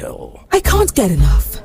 real. I can't get enough.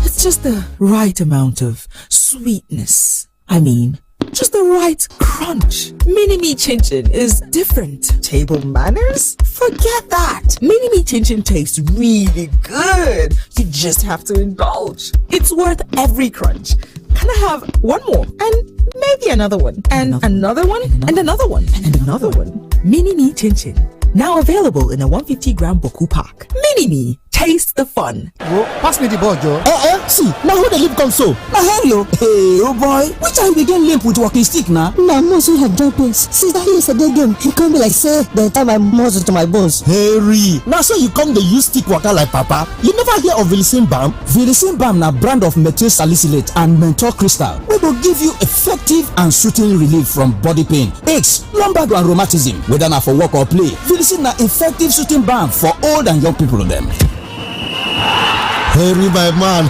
It's just the right amount of sweetness. I mean, just the right crunch. Mini-Me Chin Chin is different. Table manners? Forget that. Mini-Me Chin Chin tastes really good. You just have to indulge. It's worth every crunch. Can I have one more? And maybe another one. And another one? And another one. And another one. Mini-Me Chin Chin. Now available in a 150-gram Boku pack. Mini-Me. Taste the fun. Pass me the ball, Joe. See, now who the lip come so? Now Helio. Hey, oh boy, which time we get limp with walking stick now? Now muscle have joint pains. Since that yesterday game, he come be like say the time I muscle to my bones. Harry, now so you come the use stick waka like papa. You never hear of Vilicin Balm? Vilicin Balm na brand of methyl salicylate and menthol crystal. We will give you effective and soothing relief from body pain, aches, lumbar and rheumatism. Whether na for work or play, Vilicin na effective soothing balm for old and young people of them. Harry, my man.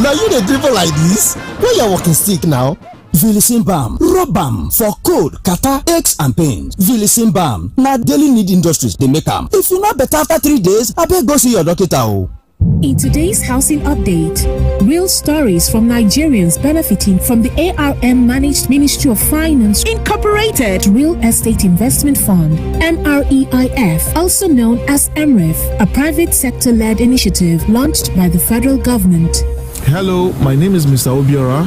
Now you the dribble like this? Where you walking stick now? Vilicin Balm, rub balm for cold, catarrh, aches and pains. Vilicin Balm, na daily need industries they make them. If you not better after 3 days, I better go see your doctor. In today's housing update, real stories from Nigerians benefiting from the ARM Managed Ministry of Finance Incorporated Real Estate Investment Fund, MREIF, also known as MREF, a private sector-led initiative launched by the federal government. Hello, my name is Mr. Obiora.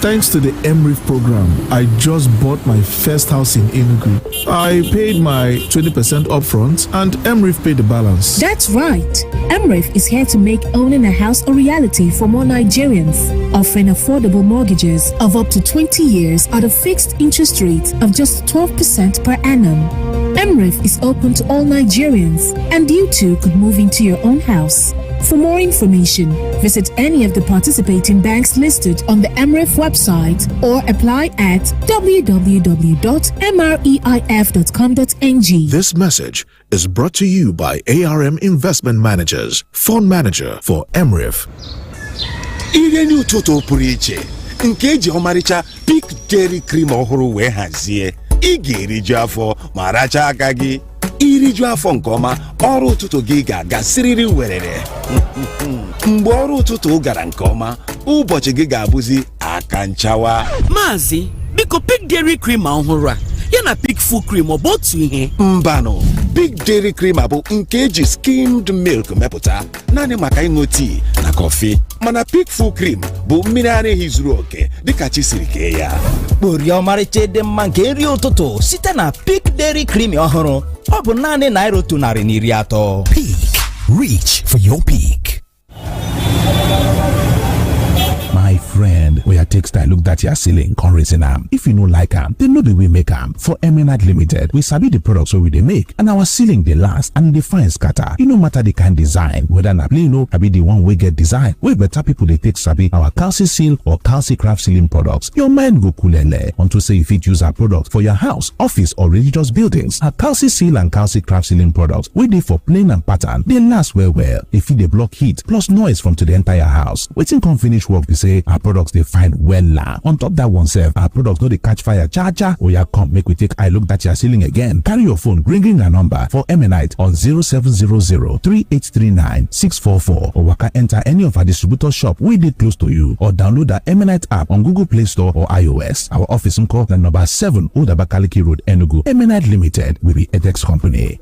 Thanks to the MREF program, I just bought my first house in Enugu. I paid my 20% upfront and MREF paid the balance. That's right. MREF is here to make owning a house a reality for more Nigerians, offering affordable mortgages of up to 20 years at a fixed interest rate of just 12% per annum. MREF is open to all Nigerians, and you too could move into your own house. For more information, visit any of the participating banks listed on the MREF website or apply at www.mreif.com.ng. This message is brought to you by ARM Investment Managers, Fund Manager for MREF. Ihe ni ụtụtụ pụrụ iche nke eji ọmarịcha Peak Dairy Cream ọhụrụ wee hazie. Ị ga-eriju afọ ma racha aka gị. Iriju afọ nke ọma, ọrụ ụtụtụ gị ga-aga siriri werere. Mgbe ọrụ ụtụtụ gara nke ọma, ụbọchị gị ga-abụzi aka nchawa. Maazị, biko Peak Dairy Cream ọhụrụ a, ya na Peak Full Cream ọ bụ otu ihe? Mbanụ, Peak Dairy Cream bụ nke eji skimmed milk mepụta, naanị maka ịṅụ tii na kọfị. Mana Peak Full Cream bụ mmiri ara ehi zuru oke dịka chi siri kee ya. Kpori ọmarịcha dị mma nke nri ụtụtụ site na Peak Dairy Cream ọhụrụ. Ọ bụ naanị naira 130. Peak. Reach for your peak. My friend, where take style look that you're selling, come reason am. If you no like am, then know the way make am. For Eminent Limited, we sabi the products we they make, and our ceiling they last and they fine scatter. You no matter the kind design, whether na plain or be the one we get design. We better people they take sabi our Calci Seal or Calci Craft Ceiling products. Your mind go coolele unto say if it use our product for your house, office or religious buildings. Our Calci Seal and Calci Craft Ceiling products, we they for plain and pattern. They last well. If they block heat plus noise from to the entire house. Waiting come finish work, we say our products they find well la. On top that one self, our products no they catch fire charger or ya come make we take I look that you're ceiling again. Carry your phone, ring a number for Eminite on 0700-3839-644 or waka enter any of our distributor shop we did close to you or download the Eminite app on Google Play Store or iOS. Our office in call the number 7 Old Abakaliki Road, Enugu. Eminite Limited will be Edex Company.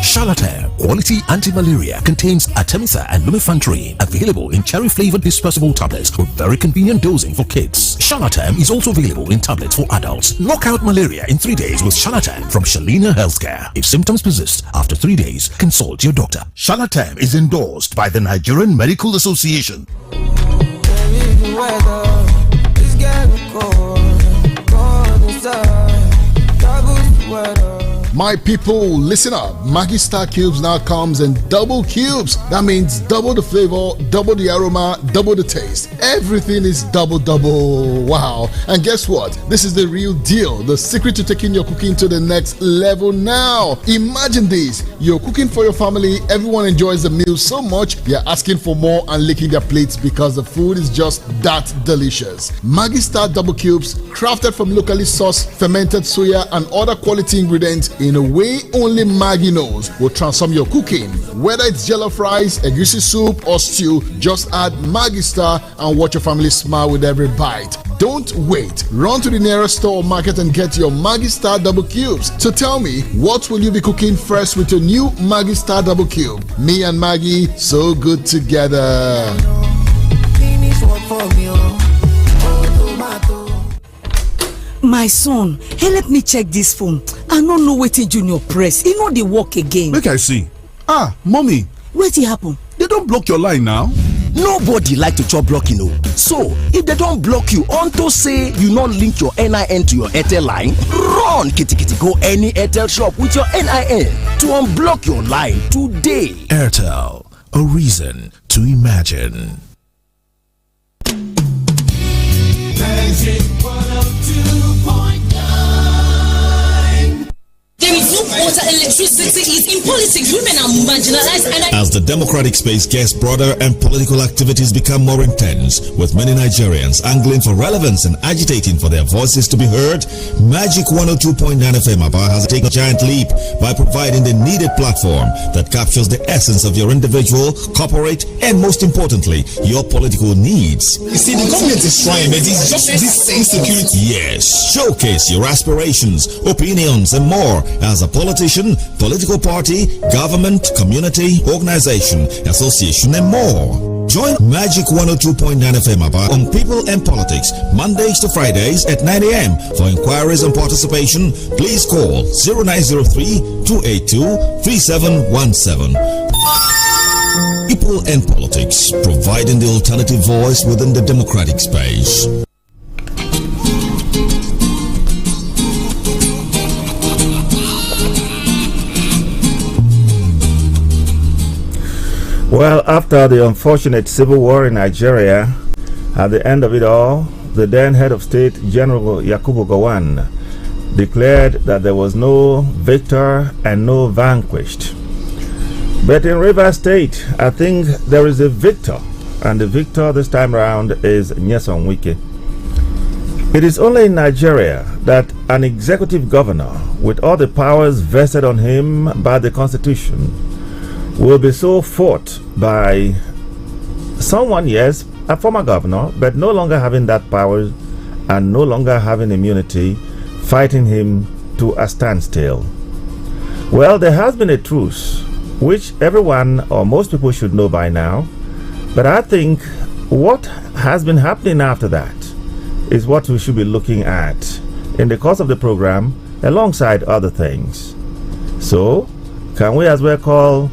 Charlatan Quality Anti-Malaria contains Artemether and Lumefantrine, available in cherry-flavored dispersible tablets with very convenient dosing for kids. Charlatan is also available in tablets for adults. Knock out malaria in 3 days with Charlatan from Shalina Healthcare. If symptoms persist after 3 days, consult your doctor. Charlatan is endorsed by the Nigerian Medical Association. My people, listen up. Maggi Star Cubes now comes in double cubes. That means double the flavor, double the aroma, double the taste. Everything is double. Wow. And guess what? This is the real deal. The secret to taking your cooking to the next level now. Imagine this. You're cooking for your family. Everyone enjoys the meal so much, they're asking for more and licking their plates because the food is just that delicious. Maggi Star Double Cubes, crafted from locally sourced fermented soya and other quality ingredients in a way only Maggi knows, will transform your cooking. Whether it's jollof rice, egusi soup, or stew, just add Maggi Star and watch your family smile with every bite. Don't wait. Run to the nearest store or market and get your Maggi Star Double Cubes. So tell me, what will you be cooking first with your new Maggi Star Double Cube? Me and Maggi, so good together. My son, help me check this phone. I don't know wetin Junior press. E no dey work again. Make I see. Mommy. Wetin happen? They don block your line now. Nobody like to chop blocking o. So, if they don block you unto say you no link your NIN to your Airtel line, run kitikiti go any Airtel shop with your NIN to unblock your line today. Airtel, a reason to imagine. Magic 102.9. There is no water, electricity is in politics. Women are marginalized. As the democratic space gets broader and political activities become more intense, with many Nigerians angling for relevance and agitating for their voices to be heard, Magic 102.9 FM Aba has taken a giant leap by providing the needed platform that captures the essence of your individual, corporate, and most importantly, your political needs. You see, the government is trying, but it's just this insecurity. Yes, showcase your aspirations, opinions, and more as a politician, political party, government, community, organization, association, and more. Join Magic 102.9 FM on People and Politics, Mondays to Fridays at 9 a.m. For inquiries and participation, please call 0903-282-3717. People and Politics, providing the alternative voice within the democratic space. Well, after the unfortunate civil war in Nigeria, at the end of it all, the then head of state, General Yakubu Gowon, declared that there was no victor and no vanquished. But in Rivers State, I think there is a victor, and the victor this time around is Nyesom Wike. It is only in Nigeria that an executive governor, with all the powers vested on him by the Constitution, will be so fought by someone, yes, a former governor, but no longer having that power and no longer having immunity, fighting him to a standstill. Well, there has been a truce, which everyone or most people should know by now, but I think what has been happening after that is what we should be looking at in the course of the program, alongside other things. So, can we as well call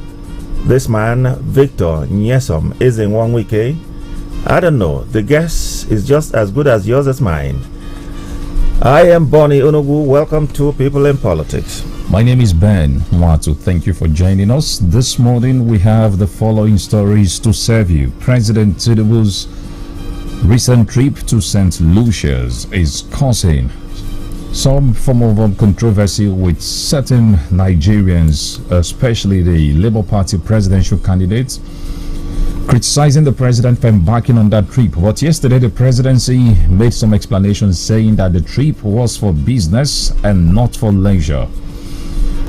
this man Victor Nyesom Ezenwa Wike? I don't know. The guess is just as good as yours as mine. I am Bonnie Onogu. Welcome to People in Politics. My name is Ben Mwatu. Thank you for joining us. This morning we have the following stories to serve you. President Tinubu's recent trip to St. Lucia's is causing some form of controversy with certain Nigerians, especially the Labour Party presidential candidates, criticizing the president for embarking on that trip. But yesterday the presidency made some explanations, saying that the trip was for business and not for leisure.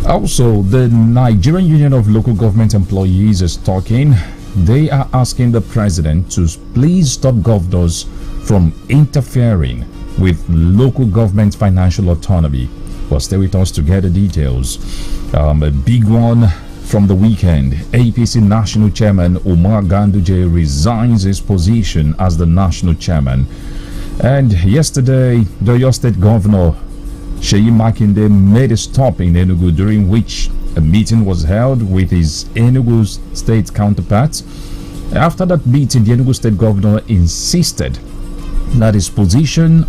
Also, the Nigerian Union of Local Government Employees is talking. They are asking the president to please stop governors from interfering with local government financial autonomy. Well, stay with us to get the details. A big one from the weekend. APC National Chairman Umar Ganduje resigns his position as the National Chairman. And yesterday, the Oyo State Governor Seyi Makinde made a stop in Enugu, during which a meeting was held with his Enugu State counterparts. After that meeting, the Enugu State Governor insisted that his position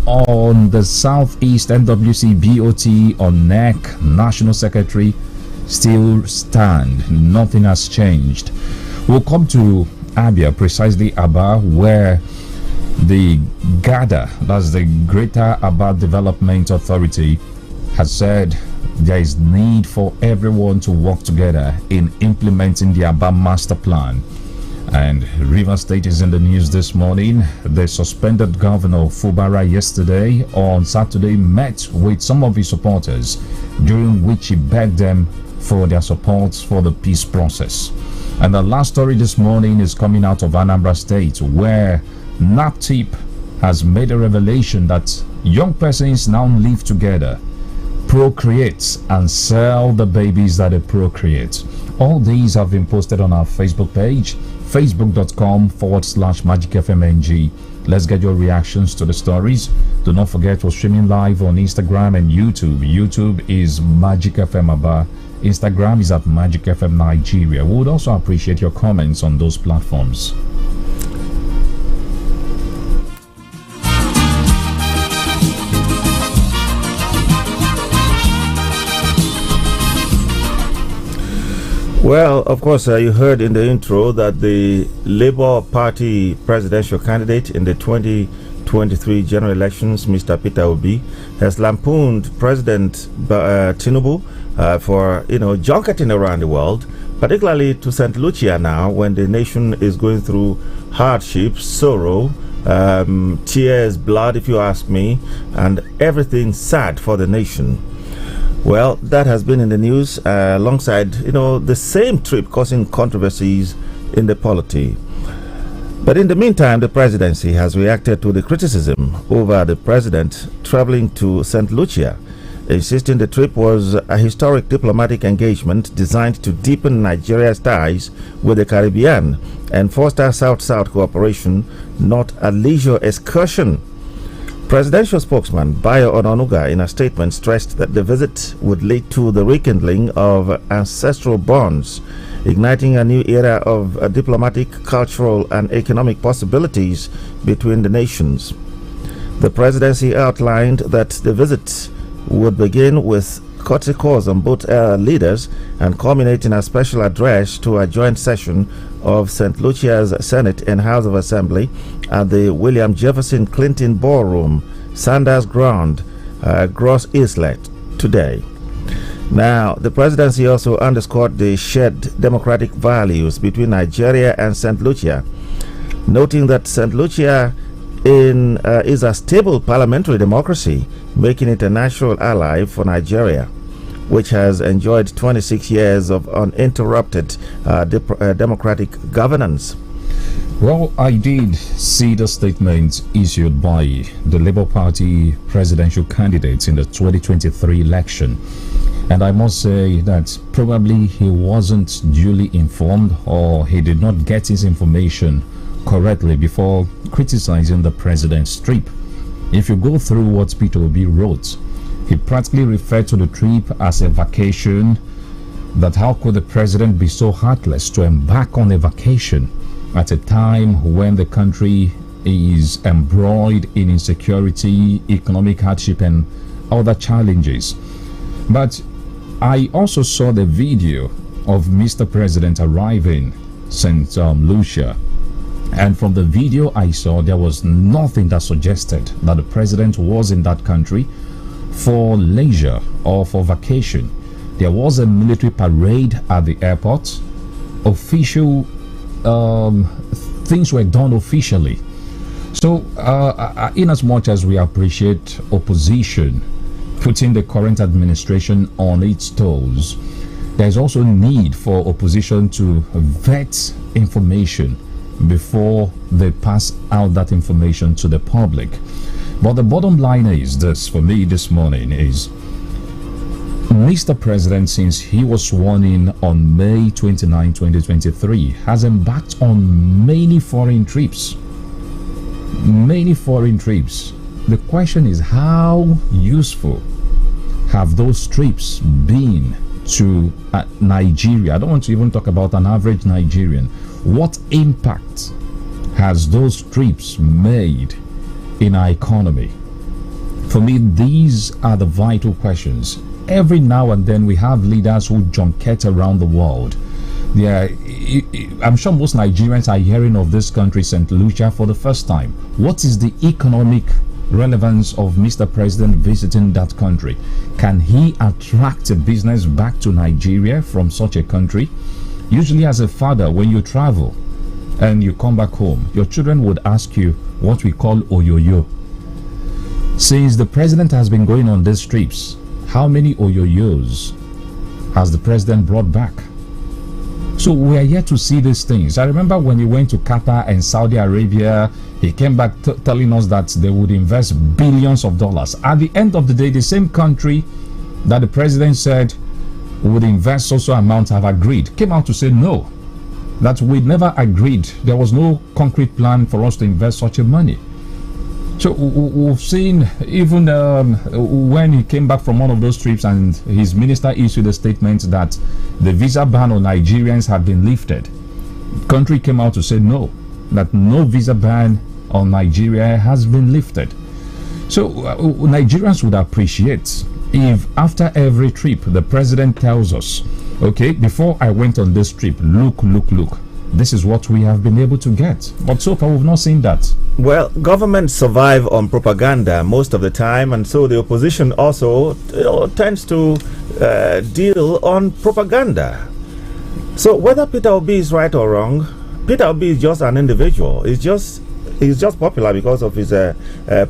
on the Southeast NWC BOT on NEC National Secretary still stand. Nothing has changed. We'll come to Abia, precisely Aba, where the GADA, that's the Greater Aba Development Authority, has said there is need for everyone to work together in implementing the Aba Master Plan. And Rivers State is in the news this morning. The suspended governor Fubara yesterday on Saturday met with some of his supporters, during which he begged them for their support for the peace process. And the last story this morning is coming out of Anambra State, where NAPTIP has made a revelation that young persons now live together, procreate, and sell the babies that they procreate. All these have been posted on our Facebook page, facebook.com/MagicFMNG. Let's get your reactions to the stories. Do not forget we're streaming live on Instagram and YouTube. YouTube is Magic FM Aba. Instagram is at Magic FM Nigeria. We would also appreciate your comments on those platforms. Well, of course, you heard in the intro that the Labour Party presidential candidate in the 2023 general elections, Mr. Peter Obi, has lampooned President Tinubu for, junketing around the world, particularly to St. Lucia now, when the nation is going through hardships, sorrow, tears, blood, if you ask me, and everything sad for the nation. Well, that has been in the news alongside, the same trip causing controversies in the polity. But in the meantime, the presidency has reacted to the criticism over the president traveling to St. Lucia, insisting the trip was a historic diplomatic engagement designed to deepen Nigeria's ties with the Caribbean and foster South-South cooperation, not a leisure excursion. Presidential spokesman Bayo Onanuga, in a statement, stressed that the visit would lead to the rekindling of ancestral bonds, igniting a new era of diplomatic, cultural, and economic possibilities between the nations. The presidency outlined that the visit would begin with courtesy calls on both leaders and culminate in a special address to a joint session of St. Lucia's Senate and House of Assembly at the William Jefferson Clinton Ballroom, Sanders Ground, Gross Islet, today. Now, the presidency also underscored the shared democratic values between Nigeria and St. Lucia, noting that St. Lucia is a stable parliamentary democracy, making it a natural ally for Nigeria, which has enjoyed 26 years of uninterrupted democratic governance. Well, I did see the statement issued by the Labour Party presidential candidates in the 2023 election. And I must say that probably he wasn't duly informed, or he did not get his information correctly before criticizing the president's trip. If you go through what Peter Obi wrote, he practically referred to the trip as a vacation, that how could the president be so heartless to embark on a vacation at a time when the country is embroiled in insecurity, economic hardship, and other challenges. But I also saw the video of Mr. President arriving St. Lucia, and from the video I saw, there was nothing that suggested that the president was in that country for leisure or for vacation. There was a military parade at the airport. Official things were done officially. So in as much as we appreciate opposition putting the current administration on its toes, there's also need for opposition to vet information before they pass out that information to the public. But the bottom line is this, for me this morning, is Mr. President, since he was sworn in on May 29, 2023, has embarked on many foreign trips. Many foreign trips. The question is, how useful have those trips been to Nigeria? I don't want to even talk about an average Nigerian. What impact has those trips made in our economy? For me, these are the vital questions. Every now and then we have leaders who junket around the world. I'm sure most Nigerians are hearing of this country, St. Lucia, for the first time. What is the economic relevance of Mr. President visiting that country? Can he attract a business back to Nigeria from such a country? Usually as a father, when you travel and you come back home, your children would ask you what we call oyoyo. Since the president has been going on these trips, how many oyoyos has the president brought back? So we are yet to see these things. I remember when he went to Qatar and Saudi Arabia, he came back telling us that they would invest billions of dollars. At the end of the day, the same country that the president said would invest so amount have agreed, came out to say no, that we never agreed. There was no concrete plan for us to invest such a money. So we've seen even when he came back from one of those trips and his minister issued a statement that the visa ban on Nigerians had been lifted. The country came out to say no, that no visa ban on Nigeria has been lifted. So Nigerians would appreciate if after every trip the president tells us, okay, before I went on this trip, look, this is what we have been able to get. But so far we've not seen that. Well, governments survive on propaganda most of the time, and so the opposition also tends to deal on propaganda. So whether Peter Obi is right or wrong, Peter Obi is just an individual. He's just popular because of his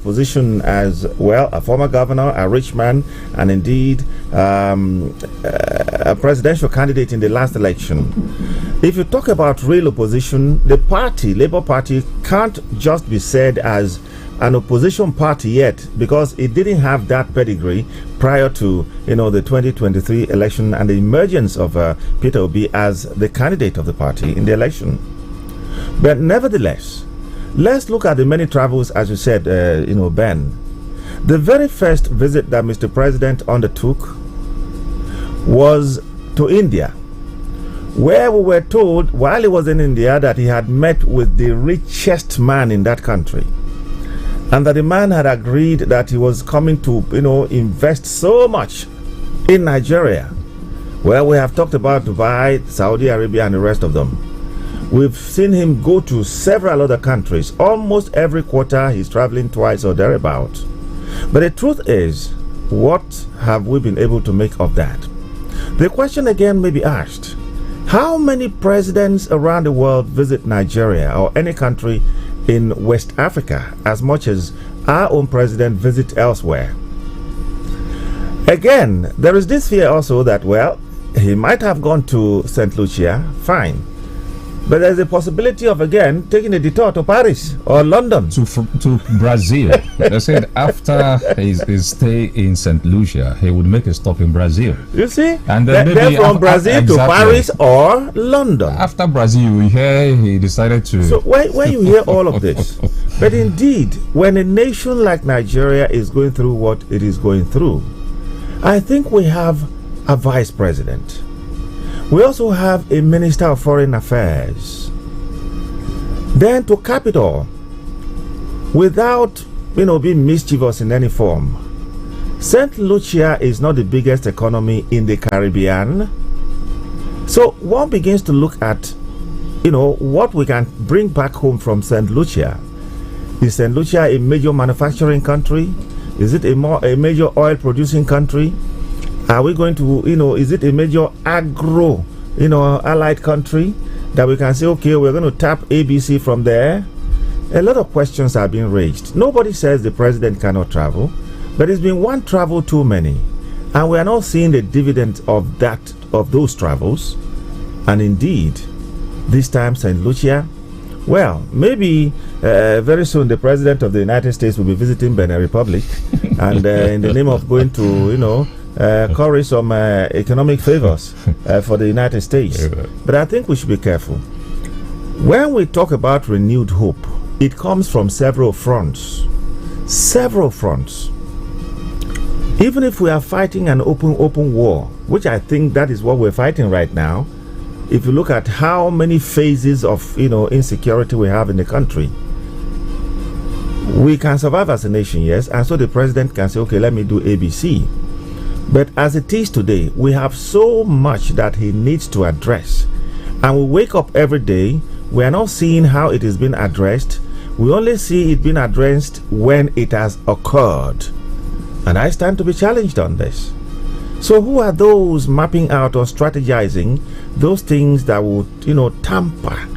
position as, well, a former governor, a rich man, and indeed a presidential candidate in the last election. If you talk about real opposition, the party, Labour Party, can't just be said as an opposition party yet, because it didn't have that pedigree prior to the 2023 election and the emergence of Peter Obi as the candidate of the party in the election. But nevertheless, let's look at the many travels, as you said, Ben. The very first visit that Mr. President undertook was to India, where we were told while he was in India that he had met with the richest man in that country, and that the man had agreed that he was coming to invest so much in Nigeria. Well, we have talked about Dubai, Saudi Arabia, and the rest of them. We've seen him go to several other countries. Almost every quarter he's traveling twice or thereabout. But the truth is, what have we been able to make of that? The question again may be asked: how many presidents around the world visit Nigeria or any country in West Africa as much as our own president visits elsewhere? Again, there is this fear also that, well, he might have gone to St. Lucia, fine. But there's a possibility of, again, taking a detour to Paris or London. To Brazil. They said after his stay in St. Lucia, he would make a stop in Brazil. You see? And then maybe from Brazil to Paris or London. After Brazil, you hear he decided to... So when you hear all of this, but indeed, when a nation like Nigeria is going through what it is going through, I think we have a vice president. We also have a Minister of Foreign Affairs. Then to cap it all, without being mischievous in any form, St. Lucia is not the biggest economy in the Caribbean. So one begins to look at what we can bring back home from St. Lucia. Is St. Lucia a major manufacturing country? Is it a major oil producing country? Are we going to, is it a major agro, allied country that we can say, okay, we're going to tap ABC from there? A lot of questions are being raised. Nobody says the president cannot travel, but it's been one travel too many, and we are not seeing the dividend of those travels. And indeed, this time St. Lucia, well, maybe very soon the president of the United States will be visiting Benin Republic, and in the name of going to, curry some economic favors for the United States. But I think we should be careful. When we talk about renewed hope, it comes from several fronts. Several fronts. Even if we are fighting an open war, which I think that is what we're fighting right now, if you look at how many phases of insecurity we have in the country, We can survive as a nation, yes, and so the president can say, okay, let me do ABC. But as it is today, we have so much that he needs to address. And we wake up every day, we are not seeing how it is being addressed. We only see it being addressed when it has occurred. And I stand to be challenged on this. So who are those mapping out or strategizing those things that would, tamper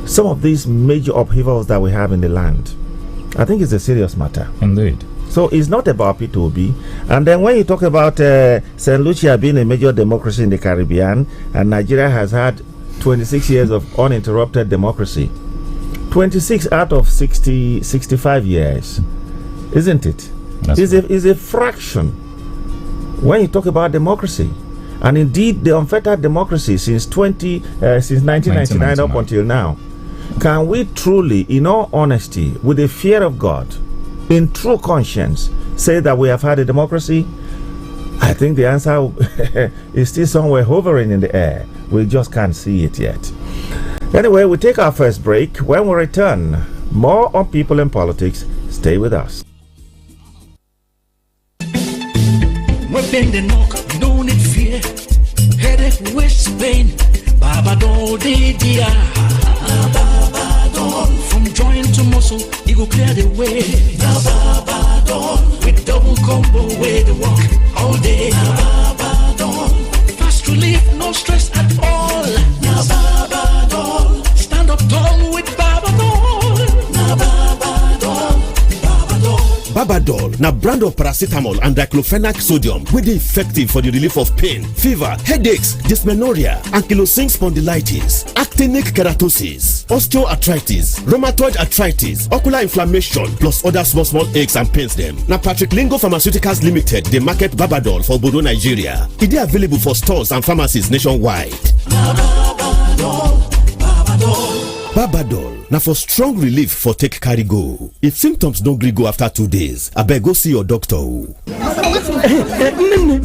some of these major upheavals that we have in the land? I think it's a serious matter. Indeed. So it's not about P2B. And then when you talk about St. Lucia being a major democracy in the Caribbean, and Nigeria has had 26 years of uninterrupted democracy, 26 out of 65 years, isn't it? Is a fraction when you talk about democracy. And indeed, the unfettered democracy since 1999 up until now. Can we truly, in all honesty, with the fear of God, in true conscience, say that we have had a democracy? I think the answer is still somewhere hovering in the air. We just can't see it yet. Anyway, we take our first break. When we return, more on People and Politics. Stay with us. We're bending knock, no need fear. Headache, waist pain, Babadol, DDR. Babadol, from joint to muscle, it will clear the way. Babadol, with double combo, way to walk all day. Babadol, fast relief, no stress at all. Babadol, stand up tall with Babadol. Babadol, Babadol. Babadol na brand of paracetamol and diclofenac sodium wey dey effective for the relief of pain, fever, headaches, dysmenorrhea, ankylosing spondylitis, actinic keratosis, osteoarthritis, rheumatoid arthritis, ocular inflammation, plus other small aches and pains dem. Na Patrick Lingo Pharmaceuticals Limited dey market Babadol for Obodo, Nigeria. E dey available for stores and pharmacies nationwide. Babadol na for strong relief for take carry go. If symptoms don't gree go after 2 days, abeg go see your doctor.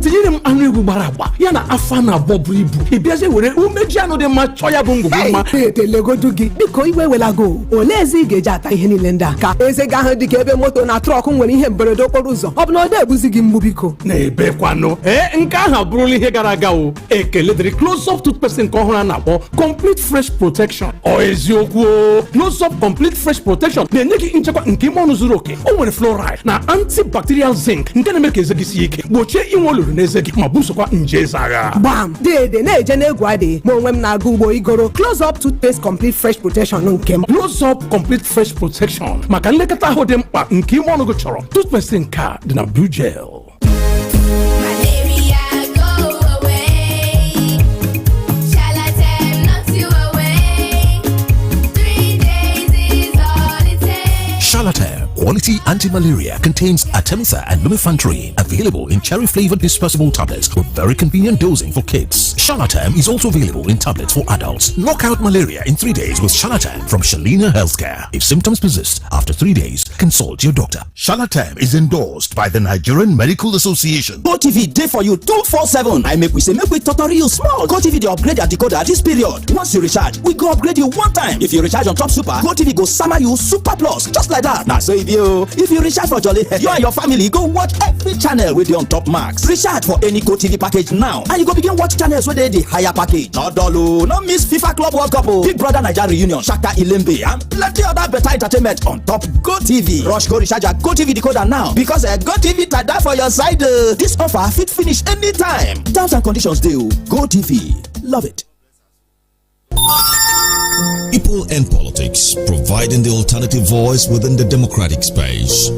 Tinyere m anụ egwu gbara agba ya na afa na bọbụ ibu ibiaje were umeji anụ dị mma chọọ ya bụ ngwugwu mma etelegodu gị biko iwe welago olezi ga-eji ata ihe niile ndị a ka eze ga ahụ dị ka ebe moto na trọk nwere ihe mberede okporo ụzọ ọ bụ na ọ na-ebuzi gị mgbu biko na-ebe kwanụ nke ahụ abụrụla ihe gara aga o ekele dịrị close up toothpaste nke ọhụrụ a na-akpọ complete fresh protection ọ eziokwu o close up complete fresh protection na-enye gị nchekwa nke ime ọnụ zuru oke o nwere fluoride na antibacterial zinc nke na-eme ka eze gị sie ike gbochie inwe olulu n'eze gị ma busokwa nje zagha gbam dede na-eje n'egwu adị ma onwe m na-aga ugbo igoro close up toothpaste complete fresh protection nke m close up complete fresh protection maka nlekọta ahụ dị mkpa nke ime ọnụ gị chọrọ toothpaste nke a dị na blue gel. Charlatan Quality Anti-Malaria contains Artemether and Lumefantrine, available in cherry-flavored dispersible tablets with very convenient dosing for kids. Charlatan is also available in tablets for adults. Knock out malaria in 3 days with Charlatan from Shalina Healthcare. If symptoms persist after 3 days, consult your doctor. Charlatan is endorsed by the Nigerian Medical Association. GoTV day for you 247. I make we tutorial you small. GoTV dey upgrade your decoder this period. Once you recharge, we go upgrade you one time. If you recharge on top super, GoTV go summer you super plus just like that. Now so if you recharge for Jolly, you and your family go watch every channel with on top max. Recharge for any GoTV package now, and you go begin watch channels where they the higher package. No dollar, no miss FIFA Club World Cup, Big Brother Nigeria Reunion, Shaka Ilembe, and plenty other better entertainment on top GoTV. Rush go recharge your GoTV decoder now because GoTV tada for your side. This offer fit finish anytime. Terms and conditions deal. GoTV, love it. People and Politics, providing the alternative voice within the democratic space.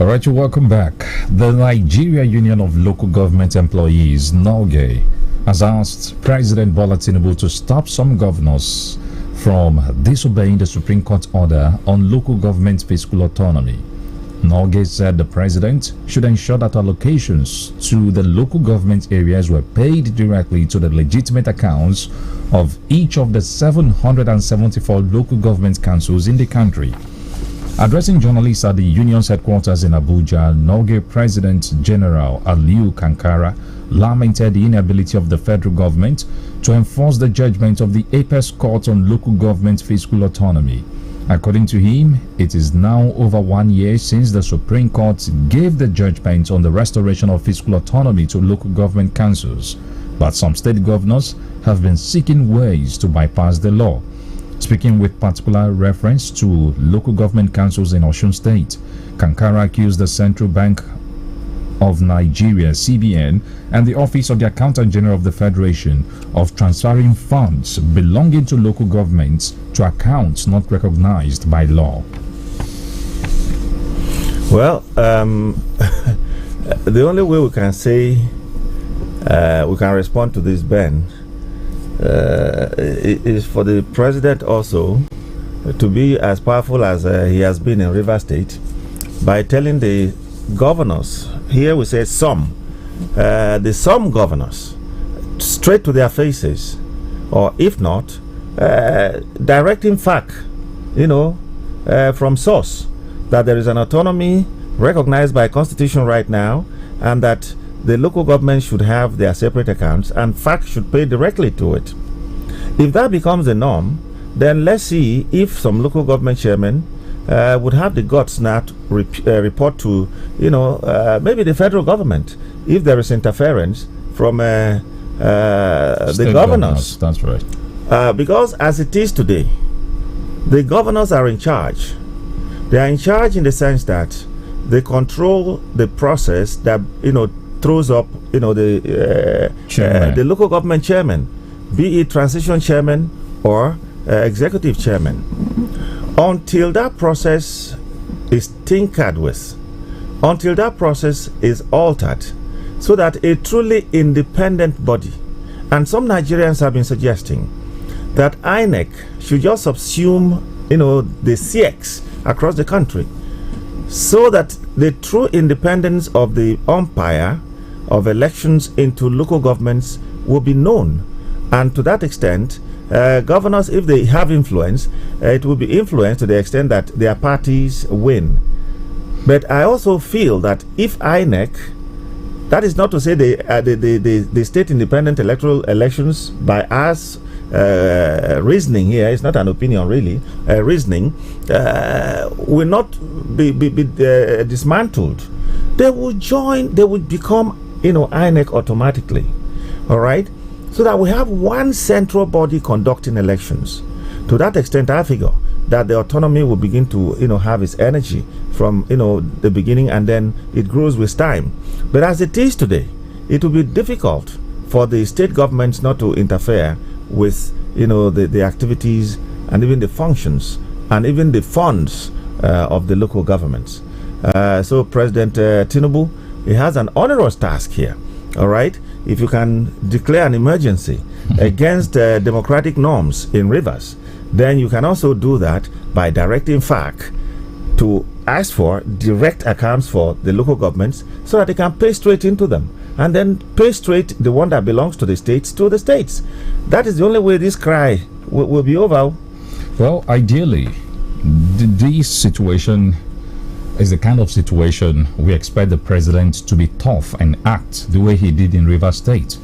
All right, welcome back. The Nigeria Union of Local Government Employees, NULGE, has asked President Bola Tinubu to stop some governors from disobeying the Supreme Court order on local government fiscal autonomy. NULGE said the president should ensure that allocations to the local government areas were paid directly to the legitimate accounts of each of the 774 local government councils in the country. Addressing journalists at the union's headquarters in Abuja, NULGE President General Aliu Kankara lamented the inability of the federal government to enforce the judgment of the Apex Court on local government fiscal autonomy. According to him, it is now over 1 year since the Supreme Court gave the judgment on the restoration of fiscal autonomy to local government councils, but some state governors have been seeking ways to bypass the law. Speaking with particular reference to local government councils in Osun State, Kankara accused the Central Bank of Nigeria, CBN, and the Office of the Accountant General of the Federation of transferring funds belonging to local governments to accounts not recognized by law. Well, the only way we can say we can respond to this, Ben, is for the president also to be as powerful as he has been in River State by telling the governors, here we say some governors, straight to their faces, or if not, directing fact, from source, that there is an autonomy recognized by Constitution right now, and that the local government should have their separate accounts and FAC should pay directly to it. If that becomes the norm, then let's see if some local government chairmen would have the guts now to report to, maybe the federal government if there is interference from the governors. That's right. Because as it is today, the governors are in charge. They are in charge in the sense that they control the process that, throws up, the local government chairman, be it transition chairman or executive chairman. Until that process is tinkered with, until that process is altered, so that a truly independent body, and some Nigerians have been suggesting that INEC should just subsume, the CX across the country, so that the true independence of the umpire of elections into local governments will be known. And to that extent, governors, if they have influence, it will be influenced to the extent that their parties win. But I also feel that if INEC, that is not to say the state independent electoral elections, by us reasoning here, it's not an opinion really, reasoning, will not be dismantled. They will join, they will become, INEC automatically. All right? So that we have one central body conducting elections. To that extent, I figure that the autonomy will begin to, have its energy from, the beginning, and then it grows with time. But as it is today, it will be difficult for the state governments not to interfere with, the activities and even the functions and even the funds of the local governments. So President Tinubu, he has an onerous task here. All right? If you can declare an emergency against democratic norms in Rivers, then you can also do that by directing FAC to ask for direct accounts for the local governments so that they can pay straight into them, and then pay straight the one that belongs to the states to the states. That is the only way this cry will be over. Well, ideally, this situation is the kind of situation we expect the president to be tough and act the way he did in Rivers State.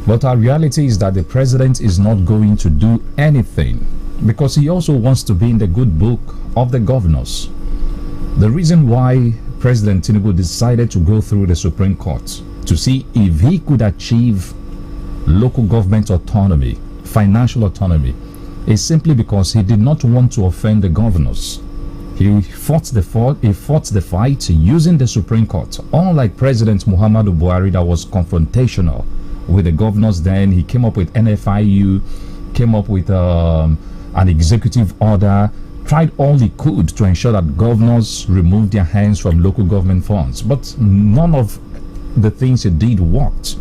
But our reality is that the president is not going to do anything because he also wants to be in the good book of the governors. The reason why President Tinubu decided to go through the Supreme Court to see if he could achieve local government autonomy, financial autonomy, is simply because he did not want to offend the governors. He fought the fight using the Supreme Court. Unlike President Muhammadu Buhari, that was confrontational with the governors then, he came up with NFIU, came up with an executive order, tried all he could to ensure that governors removed their hands from local government funds. But none of the things he did worked.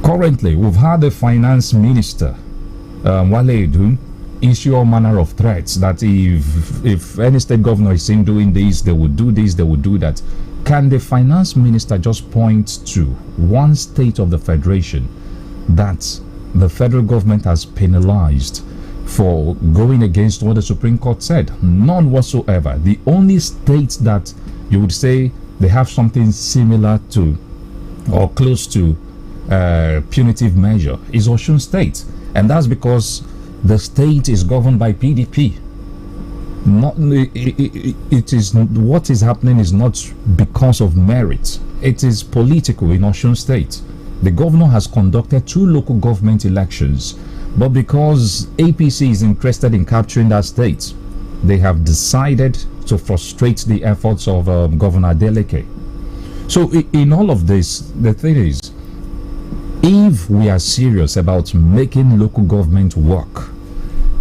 Currently, we've had the finance minister, Wale Edun, issue all manner of threats that if any state governor is seen doing this, they would do this, they would do that. Can the finance minister just point to one state of the federation that the federal government has penalized for going against what the Supreme Court said? None whatsoever. The only state that you would say they have something similar to or close to punitive measure is Osun State, and that's because the state is governed by PDP. Not it is what is happening is not because of merit. It is political in Osun State. The governor has conducted 2 local government elections, but because APC is interested in capturing that state, they have decided to frustrate the efforts of Governor Adeleke. So in all of this, the thing is, if we are serious about making local government work,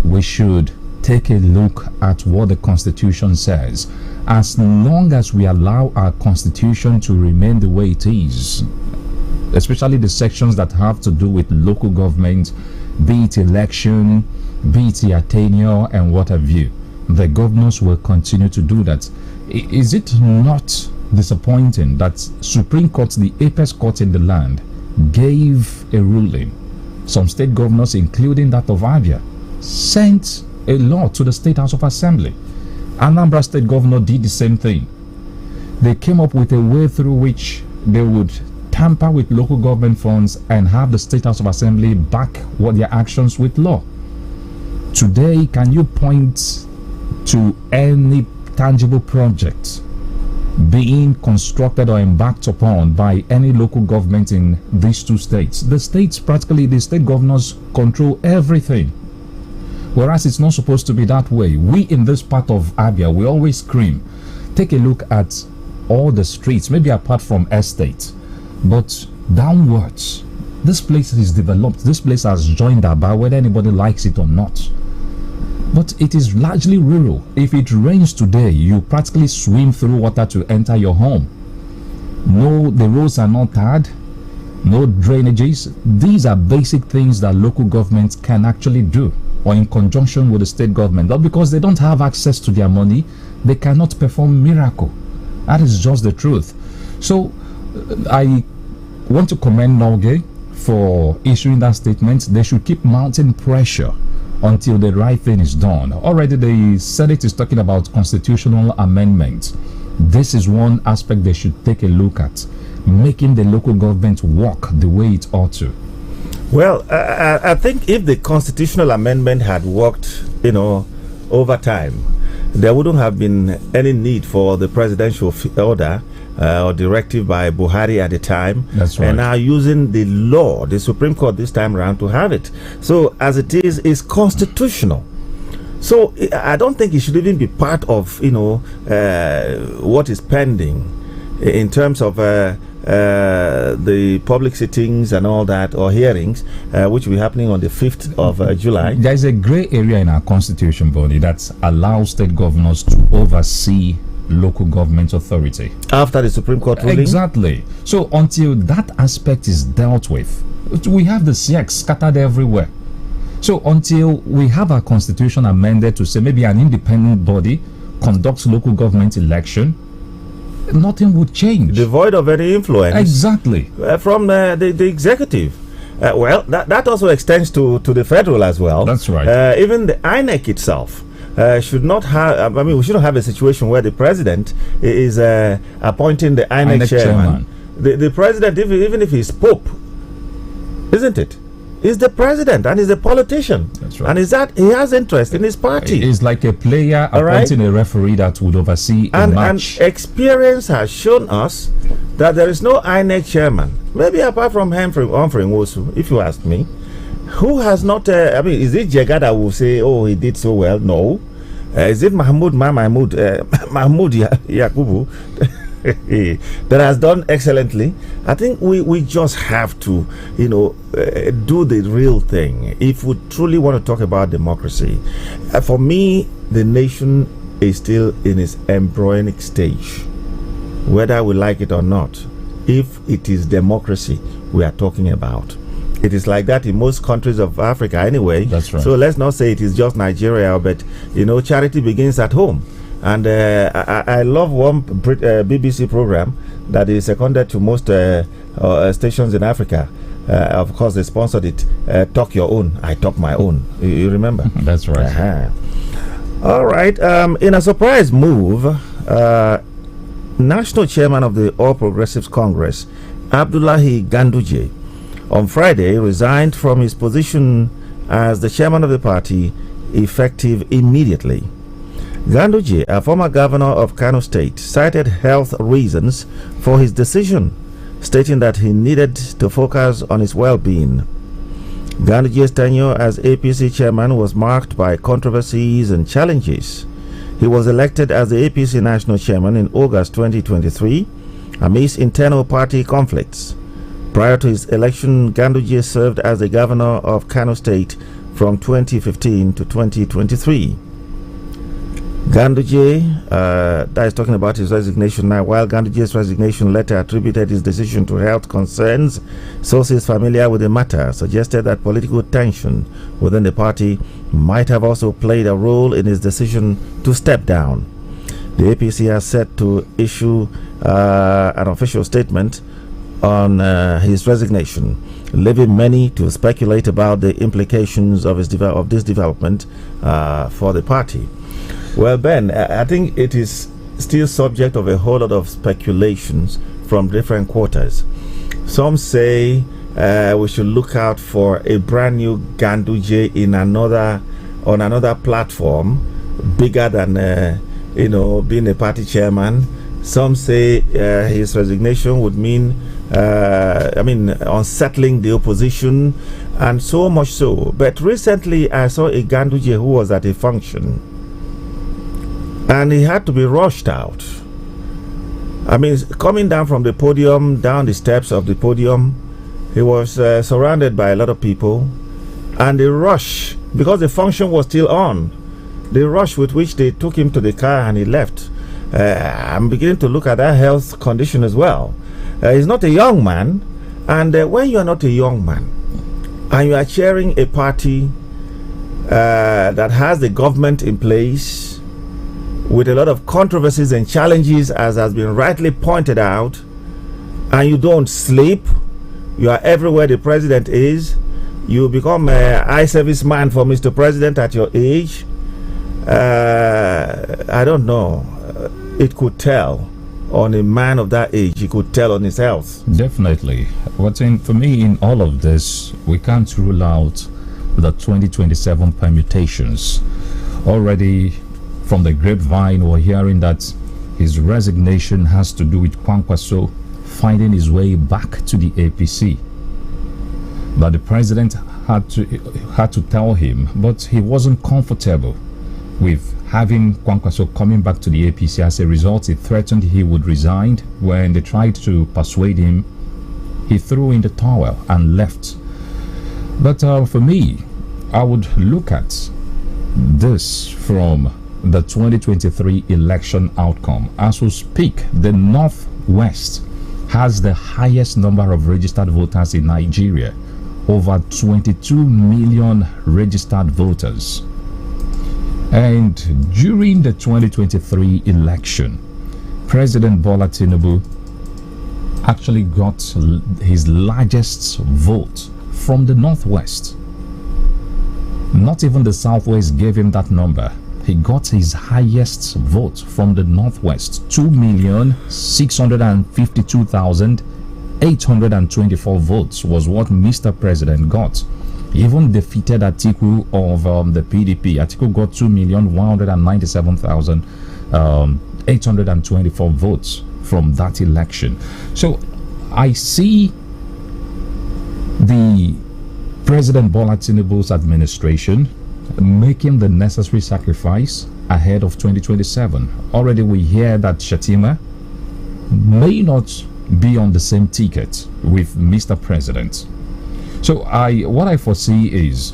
we should take a look at what the Constitution says. As long as we allow our Constitution to remain the way it is, especially the sections that have to do with local government, be it election, be it their tenure and what have you, the governors will continue to do that. Is it not disappointing that Supreme Court, the apex court in the land, gave a ruling? Some state governors, including that of Abia, sent a law to the State House of Assembly. Anambra State Governor did the same thing. They came up with a way through which they would tamper with local government funds and have the State House of Assembly back what their actions with law. Today, can you point to any tangible project being constructed or embarked upon by any local government in these 2 states? The states, practically, the state governors control everything. Whereas it's not supposed to be that way. We in this part of Abia, we always scream. Take a look at all the streets, maybe apart from estate, but downwards, this place is developed. This place has joined Aba, whether anybody likes it or not. But it is largely rural. If it rains today, you practically swim through water to enter your home. No, the roads are not tarred, no drainages. These are basic things that local governments can actually do, or in conjunction with the state government. Not because they don't have access to their money, they cannot perform miracle. That is just the truth. So I want to commend Norgay for issuing that statement. They should keep mounting pressure until the right thing is done. Already the Senate is talking about constitutional amendment. This is one aspect they should take a look at, making the local government work the way it ought to. Well, I think if the constitutional amendment had worked, over time, there wouldn't have been any need for the presidential order or directive by Buhari at the time. That's right. And now using the law, the Supreme Court this time around, to have it. So as it is, it's constitutional. So I don't think it should even be part of, what is pending in terms of the public sittings and all that, or hearings, which will be happening on the 5th of July. There is a gray area in our constitution, Bonnie, that allows state governors to oversee local government authority. After the Supreme Court ruling? Exactly. So until that aspect is dealt with, we have the CX scattered everywhere. So until we have our constitution amended to say maybe an independent body conducts local government election, nothing would change. Devoid of any influence. Exactly. From the executive. Well, that also extends to the federal as well. That's right. Even the INEC itself should not have, we shouldn't have a situation where the president is appointing the INEC chairman. The president, even if he's Pope, isn't it? He's the president and he's a politician. That's right. And he has interest in his party. He's like a player appointing a referee that would oversee a match. And experience has shown us that there is no INEC chairman, maybe apart from Humphrey Nwosu, if you ask me, who has not, is it Jega that will say, oh, he did so well? No. Is it Mahmoud Yakubu that has done excellently? I think we just have to, do the real thing. If we truly want to talk about democracy, for me, the nation is still in its embryonic stage, whether we like it or not. If it is democracy we are talking about, it is like that in most countries of Africa anyway. That's right. So let's not say it is just Nigeria, but charity begins at home. And I love one BBC program that is seconded to most stations in Africa. Of course, they sponsored it. Talk your own, I talk my own. You remember? That's right. All right. In a surprise move, National Chairman of the All Progressives Congress, Abdullahi Ganduje, on Friday resigned from his position as the chairman of the party, effective immediately. Ganduje, a former governor of Kano State, cited health reasons for his decision, stating that he needed to focus on his well-being. Ganduje's tenure as APC chairman was marked by controversies and challenges. He was elected as the APC national chairman in August 2023 amidst internal party conflicts. Prior to his election, Ganduje served as the governor of Kano State from 2015 to 2023. Ganduje, that is talking about his resignation now. While Ganduje's resignation letter attributed his decision to health concerns, sources familiar with the matter suggested that political tension within the party might have also played a role in his decision to step down. The APC has set to issue an official statement on his resignation, leaving many to speculate about the implications of this development for the party. Well, Ben, I think it is still subject of a whole lot of speculations from different quarters. Some say we should look out for a brand new Ganduje on another platform, bigger than being a party chairman. Some say his resignation would mean unsettling the opposition, and so much so. But recently I saw a Ganduje who was at a function, and he had to be rushed out. Coming down from the podium, down the steps of the podium, he was surrounded by a lot of people, and the rush, because the function was still on, the rush with which they took him to the car and he left. I'm beginning to look at that health condition as well. He's not a young man, and when you are not a young man and you are chairing a party that has the government in place with a lot of controversies and challenges, as has been rightly pointed out, and you don't sleep, you are everywhere the president is, you become an eye service man for Mr. President at your age. I don't know. It could tell on a man of that age. It could tell on his health. Definitely. For me, in all of this, we can't rule out the 2027 permutations. Already from the grapevine, we're hearing that his resignation has to do with Kwankwaso finding his way back to the APC. But the president had to tell him, but he wasn't comfortable with having Kwankwaso coming back to the APC. As a result, he threatened he would resign. When they tried to persuade him, he threw in the towel and left. But for me, I would look at this from the 2023 election outcome. As we speak, the Northwest has the highest number of registered voters in Nigeria, over 22 million registered voters. And during the 2023 election, President Bola Tinubu actually got his largest vote from the Northwest. Not even the Southwest gave him that number. He got his highest vote from the Northwest. 2,652,824 votes was what Mr. President got. He even defeated Atiku of the PDP. Atiku got 2,197,824 votes from that election. So I see the President Bola Tinubu's administration making the necessary sacrifice ahead of 2027. Already we hear that Shatima may not be on the same ticket with Mr. President. So what I foresee is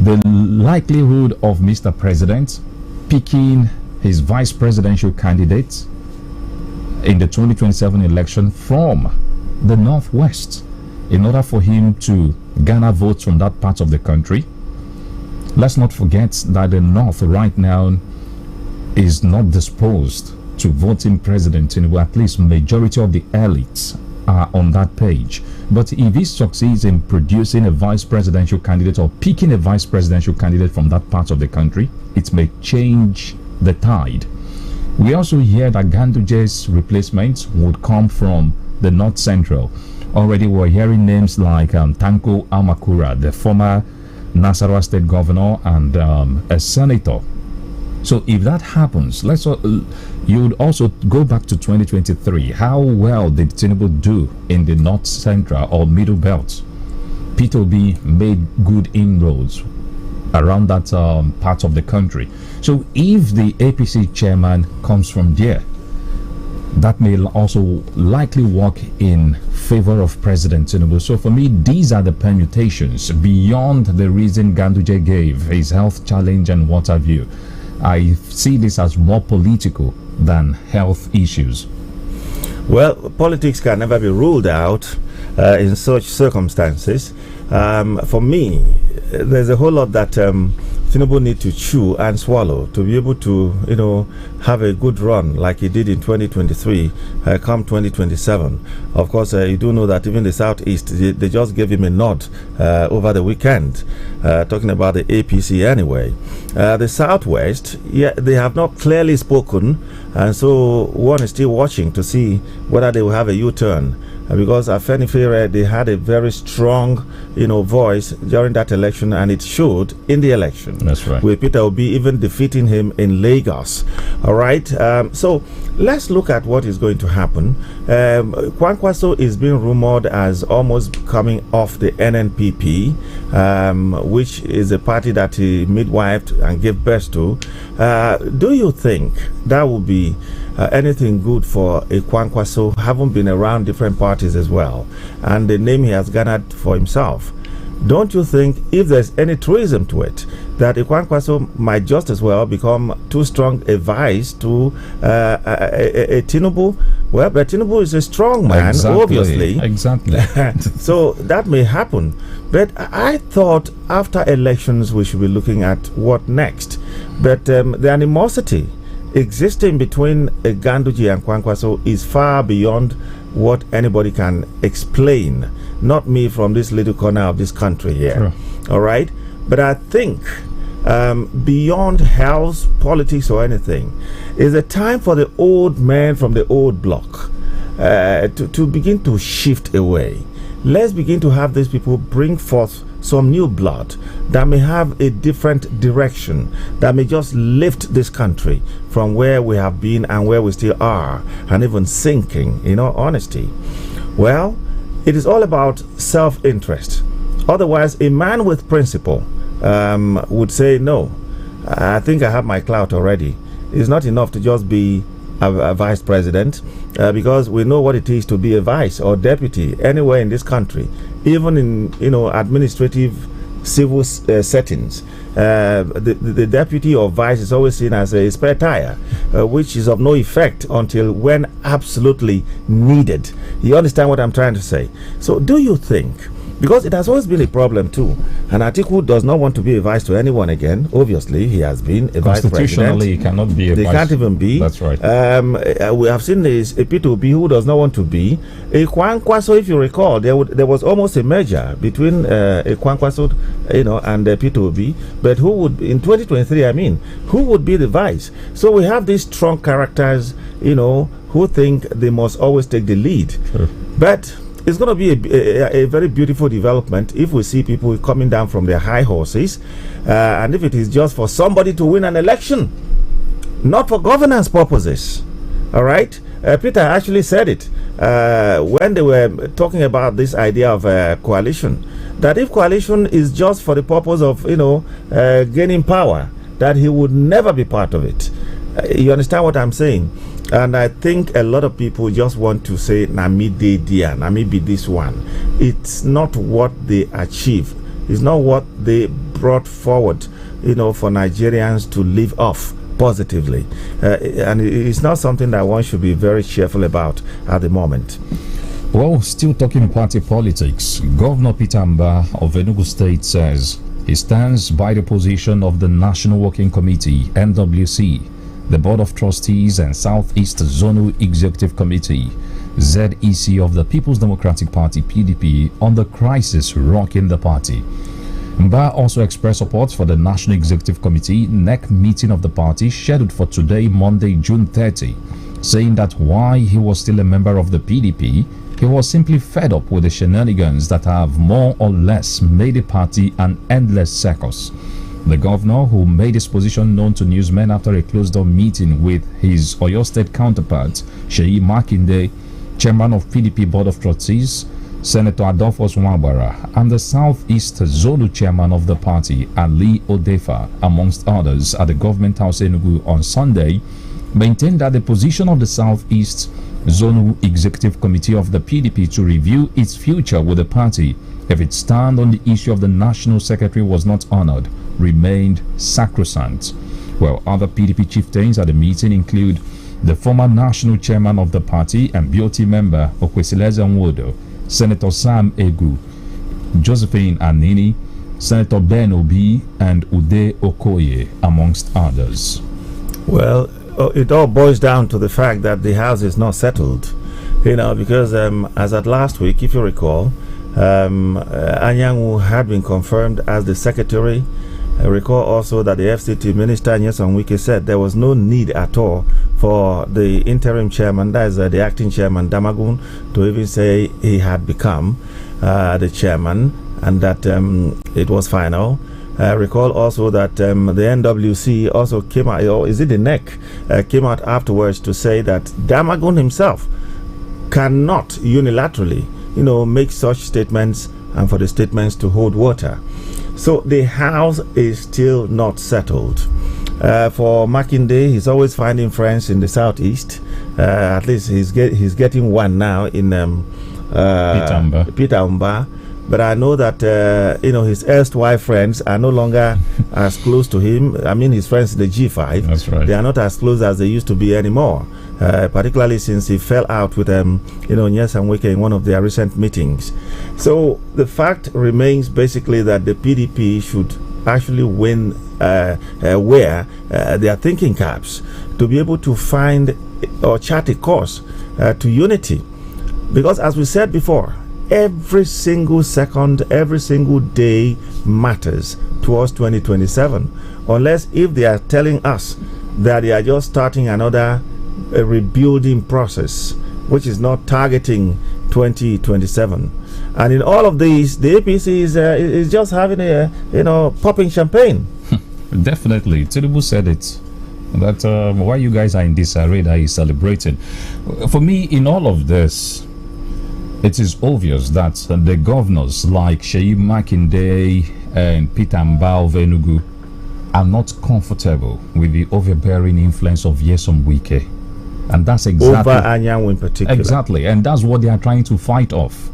the likelihood of Mr. President picking his vice presidential candidate in the 2027 election from the Northwest in order for him to garner votes from that part of the country. Let's not forget that the North right now is not disposed to voting President Tinubu. At least majority of the elites are on that page. But if he succeeds in producing a vice presidential candidate or picking a vice presidential candidate from that part of the country, it may change the tide. We also hear that Ganduje's replacement would come from the North Central. Already we're hearing names like Tanko Amakura, the former Nasarawa State Governor and a senator. So if that happens, you would also go back to 2023. How well did Tinubu do in the North Central or Middle Belt? Peter Obi made good inroads around that part of the country. So if the APC chairman comes from there, that may also likely work in favor of President Tinubu. So for me, these are the permutations beyond the reason Ganduje gave, his health challenge and what have you. I see this as more political than health issues. Well, politics can never be ruled out in such circumstances. For me, there's a whole lot that Tinubu need to chew and swallow to be able to, have a good run like he did in 2023, come 2027. Of course, you do know that even the Southeast, they just gave him a nod over the weekend, talking about the APC anyway. The Southwest, they have not clearly spoken, and so one is still watching to see whether they will have a U-turn. Because Afenifere, they had a very strong, voice during that election, and it showed in the election. That's right. With Peter Obi even defeating him in Lagos. All right. So let's look at what is going to happen. Kwankwaso is being rumored as almost coming off the NNPP, which is a party that he midwifed and gave birth to. Do you think that would be anything good for a Kwankwaso, having been around different parties as well, and the name he has garnered for himself? Don't you think, if there's any truism to it, that a Kwankwaso might just as well become too strong a vice to a Tinubu? Well, but Tinubu is a strong man, obviously. Exactly. So that may happen. But I thought after elections we should be looking at what next. But the animosity existing between Ganduje and Kwankwaso is far beyond what anybody can explain. Not me from this little corner of this country here. Sure. All right? But I think beyond health, politics, or anything, is a time for the old man from the old block to begin to shift away. Let's begin to have these people bring forth some new blood that may have a different direction, that may just lift this country from where we have been and where we still are, and even sinking, in all honesty. Well, it is all about self-interest. Otherwise, a man with principle would say, no, I think I have my clout already. It's not enough to just be a vice president, because we know what it is to be a vice or deputy anywhere in this country, even in administrative civil settings. The deputy or vice is always seen as a spare tire, which is of no effect until when absolutely needed. You understand what I'm trying to say? So do you think, because it has always been a problem too, and Atiku does not want to be a vice to anyone again. Obviously, he has been a vice president. Constitutionally, he cannot be a vice. They can't even be. That's right. We have seen a Peter Obi who does not want to be. A Kwankwaso, if you recall, there was almost a merger between a Kwankwaso, and Peter Obi. But who would, in 2023, who would be the vice? So we have these strong characters, who think they must always take the lead. Sure. But it's going to be a very beautiful development if we see people coming down from their high horses, and if it is just for somebody to win an election, not for governance purposes. All right? Peter actually said it when they were talking about this idea of coalition, that if coalition is just for the purpose of, gaining power, that he would never be part of it. You understand what I'm saying? And I think a lot of people just want to say, Nami de dia, Nami be this one. It's not what they achieve. It's not what they brought forward, for Nigerians to live off positively. And it's not something that one should be very cheerful about at the moment. Well, still talking party politics, Governor Peter Amba of Enugu State says he stands by the position of the National Working Committee, NWC, the Board of Trustees and Southeast Zonal Executive Committee, ZEC of the People's Democratic Party, PDP, on the crisis rocking the party. Mba also expressed support for the National Executive Committee NEC meeting of the party scheduled for today, Monday, June 30, saying that while he was still a member of the PDP, He was simply fed up with the shenanigans that have more or less made the party an endless circus. The governor, who made his position known to newsmen after a closed-door meeting with his Oyo State counterpart, Seyi Makinde, chairman of PDP Board of Trustees, Senator Adolphus Nwabara, and the Southeast Zolu chairman of the party, Ali Odefa, amongst others, at the Government House Enugu on Sunday, maintained that the position of the Southeast Zonu Executive Committee of the PDP to review its future with the party if its stand on the issue of the National Secretary was not honored remained sacrosanct. Well, other PDP chieftains at the meeting include the former national chairman of the party and BOT member Okwesileze Nwodo, Senator Sam Egu, Josephine Anini, Senator Ben Obi, and Ude Okoye, amongst others. Well, it all boils down to the fact that the house is not settled, because as at last week, if you recall, Anyanwu had been confirmed as the secretary. I recall also that the FCT minister Nyesom Wike said there was no need at all for the interim chairman, that is the acting chairman Damagun, to even say he had become the chairman, and that it was final. I recall also that the NWC also came out, or is it the NEC, came out afterwards to say that Damagun himself cannot unilaterally, make such statements and for the statements to hold water. So the house is still not settled. For Makinde, he's always finding friends in the southeast. At least he's getting one now in Peter Umba. But I know that his erstwhile friends are no longer as close to him. I mean, his friends in the G5. That's right. They are not as close as they used to be anymore. Particularly since he fell out with Nyesom Wike in one of their recent meetings. So the fact remains basically that the PDP should actually wear their thinking caps to be able to find or chart a course to unity. Because as we said before, every single second, every single day matters towards 2027. Unless if they are telling us that they are just starting another rebuilding process, which is not targeting 2027. And in all of these, the APC is just having popping champagne. Definitely. Tinubu said it. That while you guys are in disarray, that he's celebrating. For me, in all of this, it is obvious that the governors like Seyi Makinde and Peter Mbao of Enugu are not comfortable with the overbearing influence of Nyesom Wike. And that's exactly over Anyanwu in particular. Exactly, and that's what they are trying to fight off.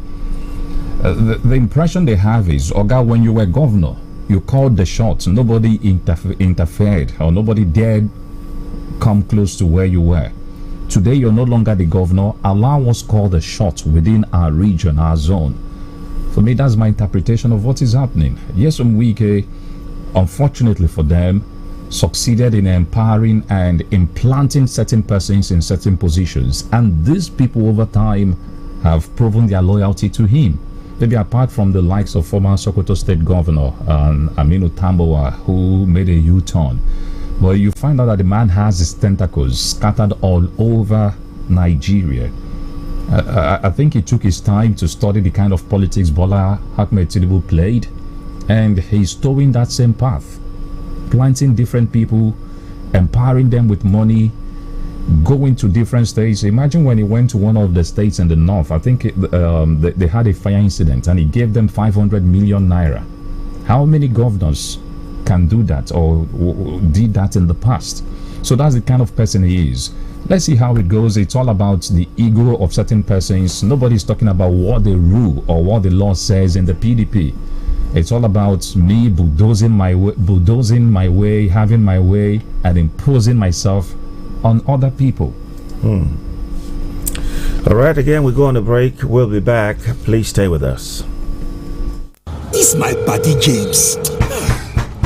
The impression they have is, Oga, when you were governor, you called the shots. Nobody interfered, or nobody dared come close to where you were. Today, you're no longer the governor. Allow us call the shots within our region, our zone. For me, that's my interpretation of what is happening. Nyesom Wike, unfortunately for them, succeeded in empowering and implanting certain persons in certain positions, and these people over time have proven their loyalty to him. Maybe apart from the likes of former Sokoto State Governor Aminu Tambowa, who made a U-turn. But you find out that the man has his tentacles scattered all over Nigeria. I think he took his time to study the kind of politics Bola Ahmed Tinubu played, and he's towing that same path. Planting different people, empowering them with money, going to different states. Imagine when he went to one of the states in the north, I think they had a fire incident and he gave them 500 million naira. How many governors can do that or did that in the past? So that's the kind of person he is. Let's see how it goes. It's all about the ego of certain persons. Nobody's talking about what the rule or what the law says in the PDP. It's all about me bulldozing my way, having my way, and imposing myself on other people. All right, again, we go on a break. We'll be back. Please stay with us. This my buddy James.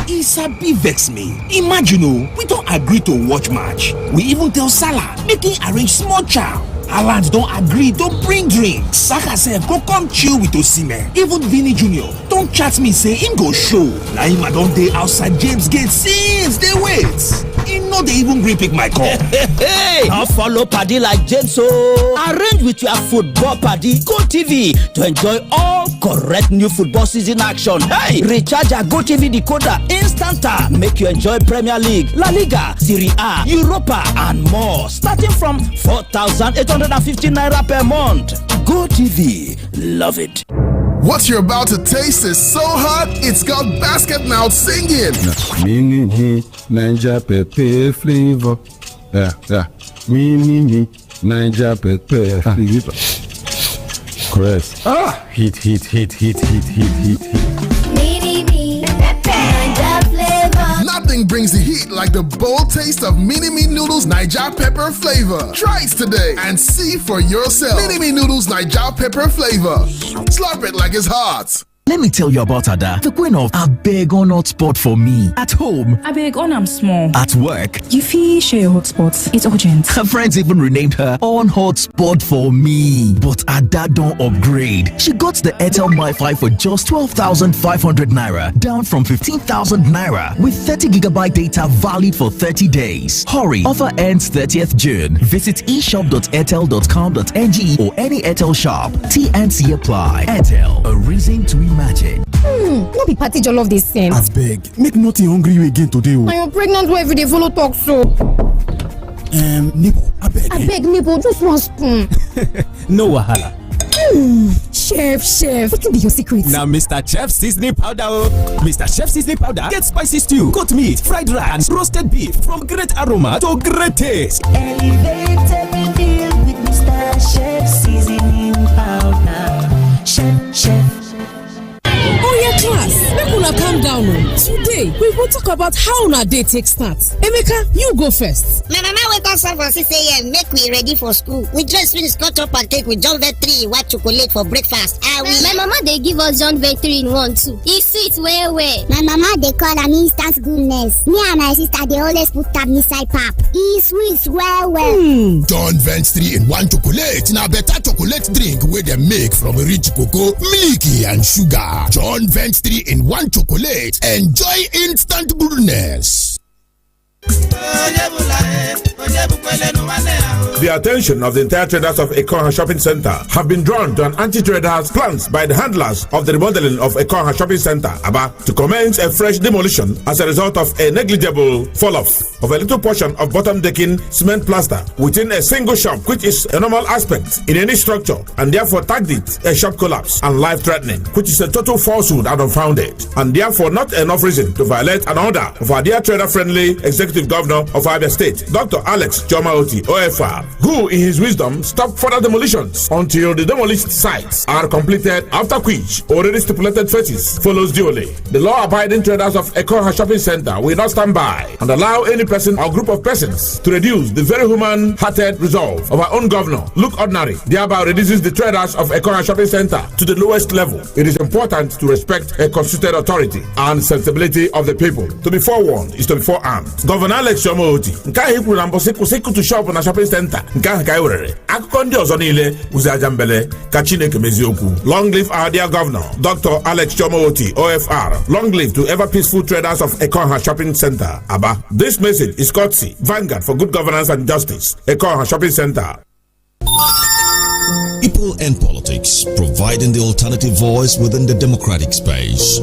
He sabi vex me. Imagine, we don't agree to watch match. We even tell Salah make him arrange small chow. Haaland don't agree, don't bring drinks. Saka said go come chill with Osimhen. Even Vinny Jr. don't chat me say him go show. Now him I don't dey outside James Gate since they wait. e no dey even gree pick my call. Hey, now follow paddy like James so arrange with your football paddy GoTV to enjoy all correct new football season action. Hey, recharge your GoTV decoder instanta make you enjoy Premier League, La Liga, Serie A, Europa and more starting from 4,850 naira per month. GoTV, love it. What you're about to taste is so hot, it's got basket mouth singing. Mini Ninja Pepe flavor. Yeah. Mini Ninja Pepe flavor. Correct. Heat. Nothing brings the heat like the bold taste of Mini Me Noodles Niger Pepper flavor. Try it today and see for yourself. Mini Me Noodles Niger Pepper flavor. Slap it like it's hot. Let me tell you about Ada, the queen of a beg or not spot for me. At home, I beg on, I'm small. at work. You feel share your hotspots. It's urgent. Her friends even renamed her on hotspot for me. But Ada don't upgrade. She got the Airtel MiFi for just 12,500 naira, down from 15,000 naira, with 30 gigabyte data valid for 30 days. Hurry, offer ends 30th June. Visit eshop.airtel.com.ng or any Airtel shop. T&C apply. Airtel, a reason to imagine. No be party jollof dey same. Abeg, make nothing hungry you again today. Na your pregnant wife dey follow talk so. Neighbor, abeg. Neighbor, just one spoon. No wahala. Chef, wetin be your secret? Now Mr. Chef seasoning powder Mr. Chef seasoning powder get spicy stew, goat meat, fried rice, roasted beef from great aroma to great taste. Elevate every meal with Mr. Chef seasoning powder. Chef. Class, make una calm down. Today, we will talk about how una day take start. Emeka, you go first. My mama wake us up for 6 a.m. make me ready for school. We just finished cut up and cake with John Vert 3 in white chocolate for breakfast. My mama they give us John Vert 3 in 1 too. It's sweet way. My mama they call am instant goodness. Me and my sister they always put am inside pap. It's sweet well. John Vert 3 in 1 chocolate. Now better chocolate drink where they make from rich cocoa, milky and sugar. John Vert 3 in 1 chocolate. Enjoy instant goodness. The attention of the entire traders of Ekorha Shopping Center have been drawn to an anti-traders plans by the handlers of the remodeling of Ekorha Shopping Center, Aba, to commence a fresh demolition as a result of a negligible fall-off of a little portion of bottom decking cement plaster within a single shop, which is a normal aspect in any structure, and therefore tagged it a shop collapse and life-threatening, which is a total falsehood and unfounded, and therefore not enough reason to violate an order of our dear trader-friendly Executive Governor of Abia State, Dr. Alex Chioma-Oti, OFR, who in his wisdom stopped further demolitions until the demolished sites are completed, after which already stipulated phases follows duly. The law-abiding traders of Ekorha Shopping Center will not stand by and allow any person or group of persons to reduce the very human-hearted resolve of our own governor, look ordinary, thereby reduces the traders of Ekorha Shopping Center to the lowest level. It is important to respect a constituted authority and sensibility of the people. To be forewarned is to be forearmed. Governor Alex Chioma-Oti, nke ahụ kwuru na mbọsị kwụsị shop na shopping center nke ahụ ka anyị werere akụkọ ndị ọzọ niile ụzọ aja mbele ka Chineke mezie okwu. Long live our dear governor, Dr. Alex Chioma-Oti, OFR. Long live to ever peaceful traders of Ekorha Shopping Center, Aba. This message is courtesy Vanguard for Good Governance and Justice, Ekorha Shopping Center. People and politics, providing the alternative voice within the democratic space.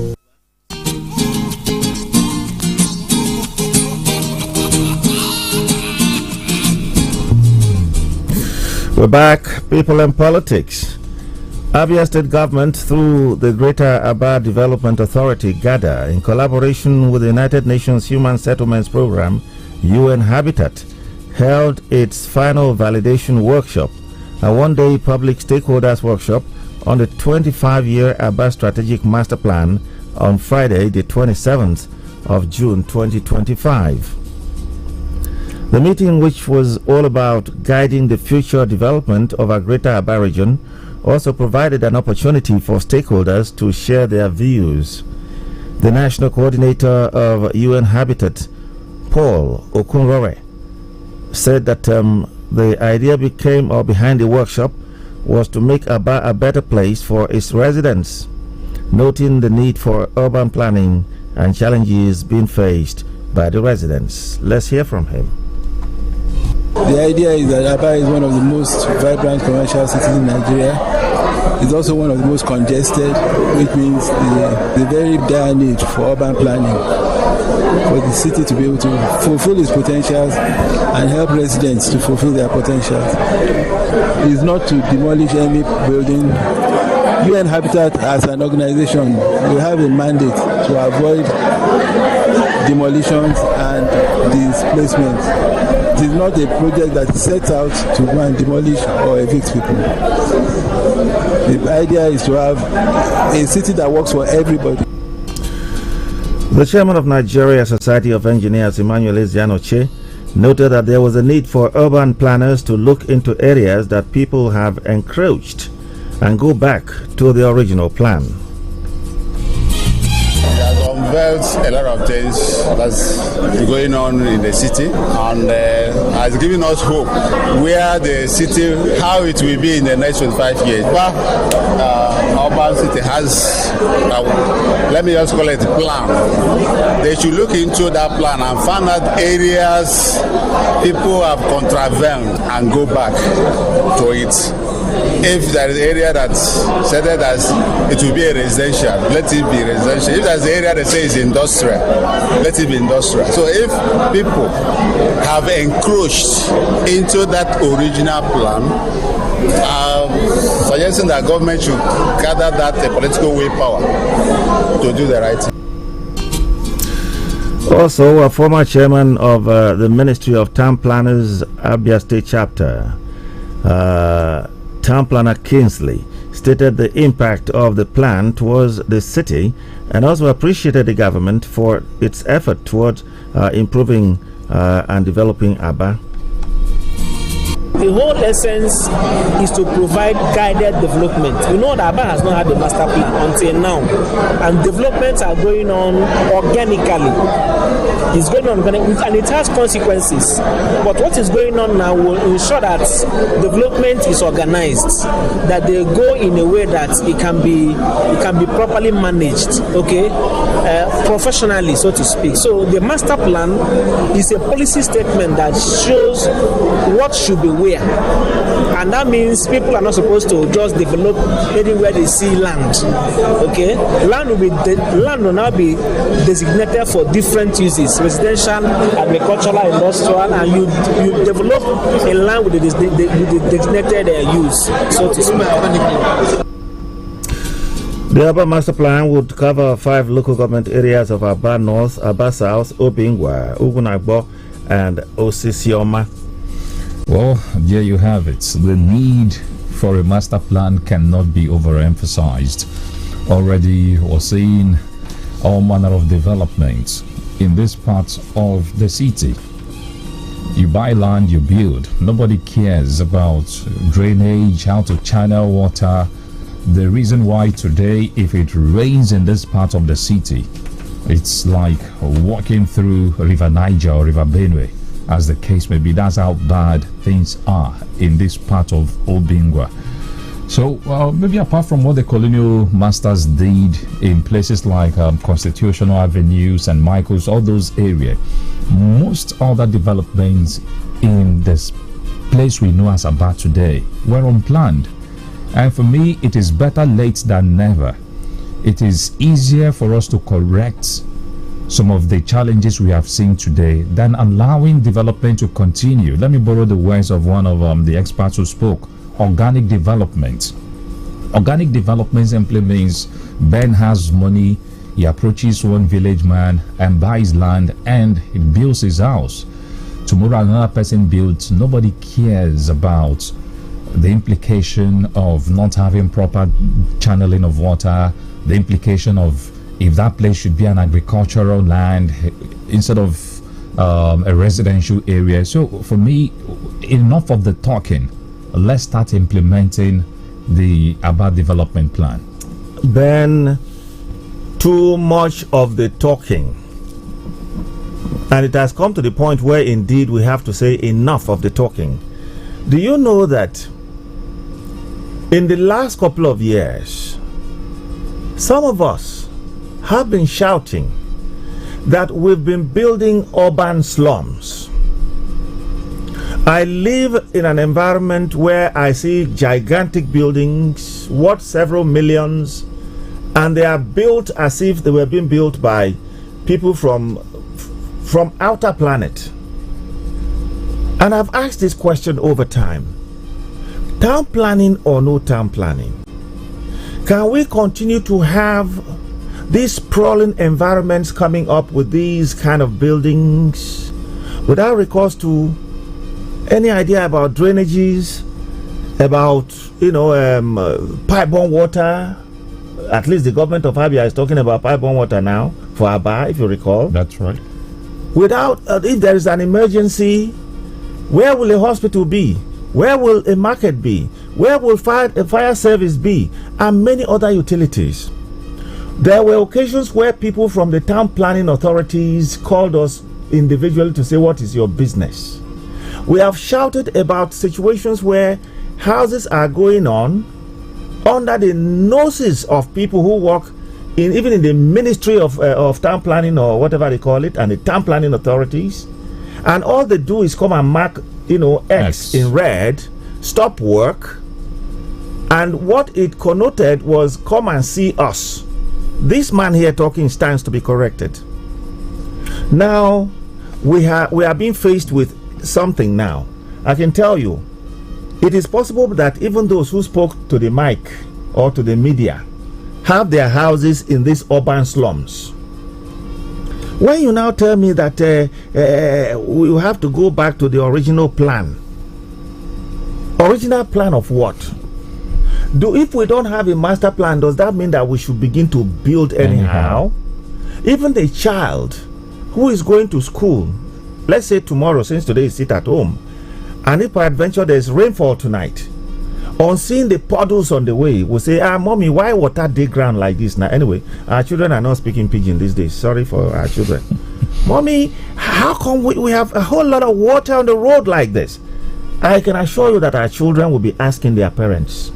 We're back, people and politics. Abia State Government, through the Greater Aba Development Authority, GADA, in collaboration with the United Nations Human Settlements Program, UN Habitat, held its final validation workshop, a one-day public stakeholders workshop on the 25-year Aba Strategic Master Plan on Friday, the 27th of June 2025. The meeting, which was all about guiding the future development of our Greater Aba region, also provided an opportunity for stakeholders to share their views. The national coordinator of UN Habitat, Paul Okunrore, said that the idea behind the workshop was to make Aba a better place for its residents, noting the need for urban planning and challenges being faced by the residents. Let's hear from him. The idea is that Aba is one of the most vibrant commercial cities in Nigeria. It's also one of the most congested, which means the very dire need for urban planning for the city to be able to fulfill its potentials and help residents to fulfill their potentials. It is not to demolish any building. UN Habitat as an organization will have a mandate to avoid demolitions and displacements. It is not a project that sets out to go and demolish or evict people. The idea is to have a city that works for everybody. The chairman of Nigeria Society of Engineers, Emmanuel Ezeanoche, noted that there was a need for urban planners to look into areas that people have encroached and go back to the original plan. Unveiled a lot of things that's going on in the city and has given us hope where the city, how it will be in the next 25 years. But urban city has, let me just call it a plan. They should look into that plan and find out areas people have contravened and go back to it. If there is an area that's said as it will be a residential, let it be residential. If there's an area that says industrial, let it be industrial. So if people have encroached into that original plan, suggesting that government should gather that political willpower to do the right thing. Also, a former chairman of the Ministry of Town Planners, Abia State Chapter, Town Planner Kingsley, stated the impact of the plan towards the city and also appreciated the government for its effort towards improving and developing Aba. The whole essence is to provide guided development. You know that Aba has not had a master plan until now, and developments are going on organically. It's going on and it has consequences. But what is going on now will ensure that development is organized, that they go in a way that it can be properly managed, okay, professionally, so to speak. So the master plan is a policy statement that shows what should be where, and that means people are not supposed to just develop anywhere they see land. Okay, land will now be designated for different uses: residential, agricultural, industrial, and you develop a land with the designated use, so to speak. The Aba Master Plan would cover 5 local government areas of Aba North, Aba South, Obingwa, Ugunagbo, and Osisioma. Well, there you have it. The need for a master plan cannot be overemphasized. Already we're seeing all manner of developments in this part of the city. You buy land, you build. Nobody cares about drainage, how to channel water. The reason why today, if it rains in this part of the city, it's like walking through River Niger or River Benue, as the case may be. That's how bad things are in this part of Obingwa. So maybe apart from what the colonial masters did in places like Constitutional Avenue, St. Michael's, all those areas, most other developments in this place we know as Aba today were unplanned. And for me, it is better late than never. It is easier for us to correct some of the challenges we have seen today than allowing development to continue. Let me borrow the words of one of the experts who spoke. Organic development. Organic development simply means Ben has money, he approaches one village man and buys land and he builds his house. Tomorrow another person builds. Nobody cares about the implication of not having proper channeling of water, the implication of if that place should be an agricultural land instead of a residential area. So for me, enough of the talking. Let's start implementing the Aba development plan. Ben, too much of the talking. And it has come to the point where indeed we have to say enough of the talking. Do you know that in the last couple of years, some of us have been shouting that we've been building urban slums. I live in an environment where I see gigantic buildings worth several millions, and they are built as if they were being built by people from outer planet. And I've asked this question over time. Town planning or no town planning? Can we continue to have these sprawling environments coming up with these kind of buildings without recourse to any idea about drainages, about pipe-borne water? At least the government of Abia is talking about pipe-borne water now for Aba, if you recall. That's right. Without, if there is an emergency, where will a hospital be? Where will a market be? Where will a fire service be? And many other utilities. There were occasions where people from the town planning authorities called us individually to say, what is your business? We have shouted about situations where houses are going on under the noses of people who work even in the Ministry of Town Planning or whatever they call it, and the town planning authorities, and all they do is come and mark X in red, stop work, and what it connoted was come and see us. This man here talking stands to be corrected. Now we are being faced with something now. I can tell you, it is possible that even those who spoke to the mic or to the media have their houses in these urban slums. When you now tell me that we have to go back to the original plan of what? If we don't have a master plan, does that mean that we should begin to build anyhow? Even the child who is going to school, let's say tomorrow, since today is sit at home, and if peradventure there is rainfall tonight, on seeing the puddles on the way, we'll say, mommy, why water dig ground like this now? Anyway, our children are not speaking pidgin these days. Sorry for our children. Mommy, how come we have a whole lot of water on the road like this? I can assure you that our children will be asking their parents.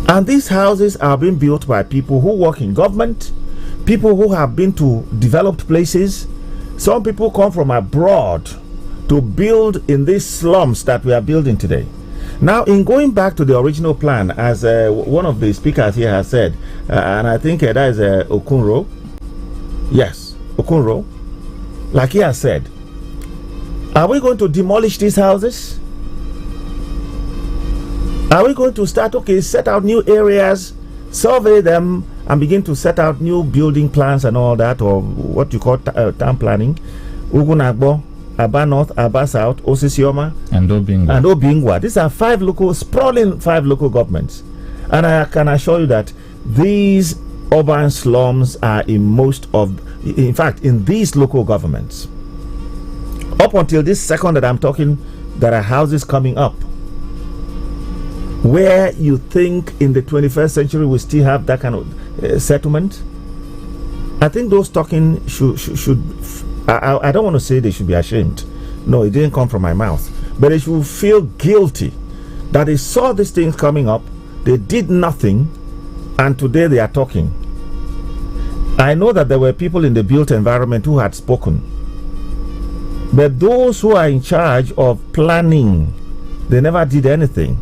And these houses are being built by people who work in government, people who have been to developed places. Some people come from abroad to build in these slums that we are building today. Now, in going back to the original plan, as one of the speakers here has said, and I think that is Okunro. Yes, Okunro. Like he has said, are we going to demolish these houses? Are we going to start, set out new areas, survey them, and begin to set out new building plans and all that, or what you call town planning? Ugunagbo, Aba North, Aba South, Osisioma, and Obingwa. These are sprawling five local governments. And I can assure you that these urban slums are in fact, in these local governments. Up until this second that I'm talking, there are houses coming up. Where you think in the 21st century we still have that kind of settlement? I think those talking should I don't want to say they should be ashamed. No, it didn't come from my mouth. But they should feel guilty that they saw these things coming up, they did nothing, and today they are talking. I know that there were people in the built environment who had spoken. But those who are in charge of planning, they never did anything.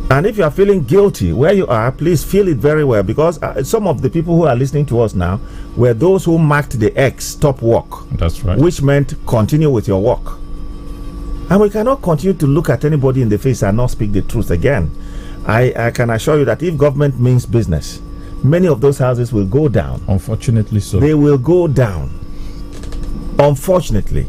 And if you are feeling guilty where you are, please feel it very well, because some of the people who are listening to us now were those who marked the X, stop work. That's right. Which meant continue with your work. And we cannot continue to look at anybody in the face and not speak the truth again. I can assure you that if government means business, many of those houses will go down. Unfortunately so. They will go down. Unfortunately.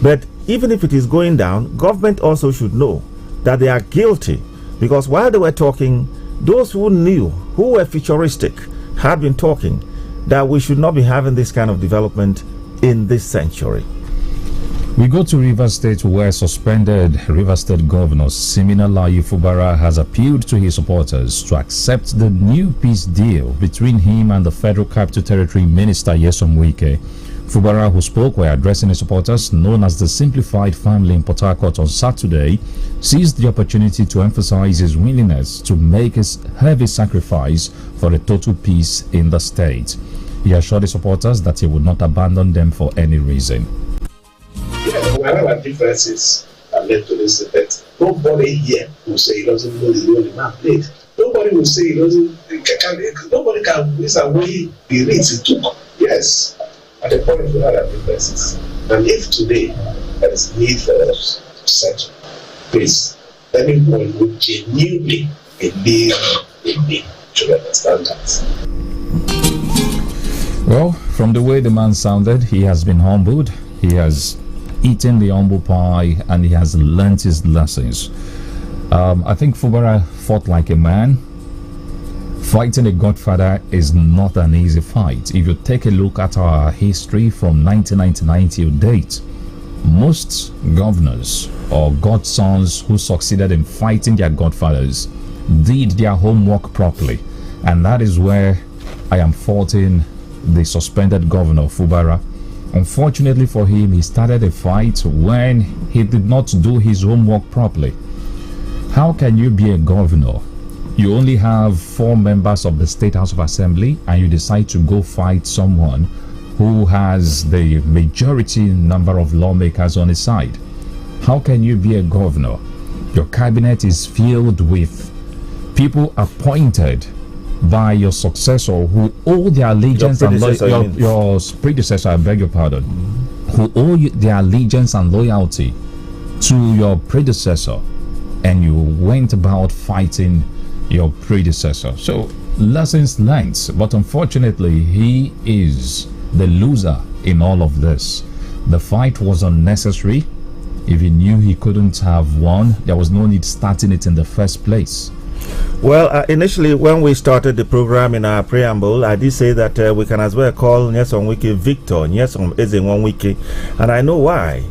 But even if it is going down, government also should know that they are guilty. Because while they were talking, those who knew, who were futuristic, had been talking that we should not be having this kind of development in this century. We go to Rivers State, where suspended Rivers State Governor Siminalayi Fubara has appealed to his supporters to accept the new peace deal between him and the Federal Capital Territory Minister Nyesom Wike. Fubara, who spoke while addressing his supporters, known as the Simplified Family in Port Harcourt on Saturday, seized the opportunity to emphasize his willingness to make a heavy sacrifice for a total peace in the state. He assured the supporters that he would not abandon them for any reason. Yeah, whatever differences that led to this debate, nobody here will say he doesn't know the role the man played. Nobody will say he doesn't. Nobody can miss away the risks he took. Yes, at the point of other differences. And if today there is need for us to settle, please, anyone who genuinely believe in me should understand that. Well, from the way the man sounded, he has been humbled. He has eaten the humble pie and he has learnt his lessons. I think Fubara fought like a man. Fighting a godfather is not an easy fight. If you take a look at our history from 1999 till date, most governors or godsons who succeeded in fighting their godfathers did their homework properly. And that is where I am faulting the suspended governor Fubara. Unfortunately for him, he started a fight when he did not do his homework properly. How can you be a governor? You only have 4 members of the State House of Assembly and you decide to go fight someone who has the majority number of lawmakers on his side. How can you be a governor? Your cabinet is filled with people appointed by your successor who owe their allegiance and your predecessor, I beg your pardon, who owe their allegiance and loyalty to your predecessor, and you went about fighting your predecessor. So lessons learned, but unfortunately he is the loser in all of this. The fight was unnecessary. If he knew he couldn't have won, there was no need starting it in the first place. Well, initially when we started the program in our preamble, I did say that we can as well call Nyesom Wike Victor, Nyesom Ezenwan Wike, and I know why.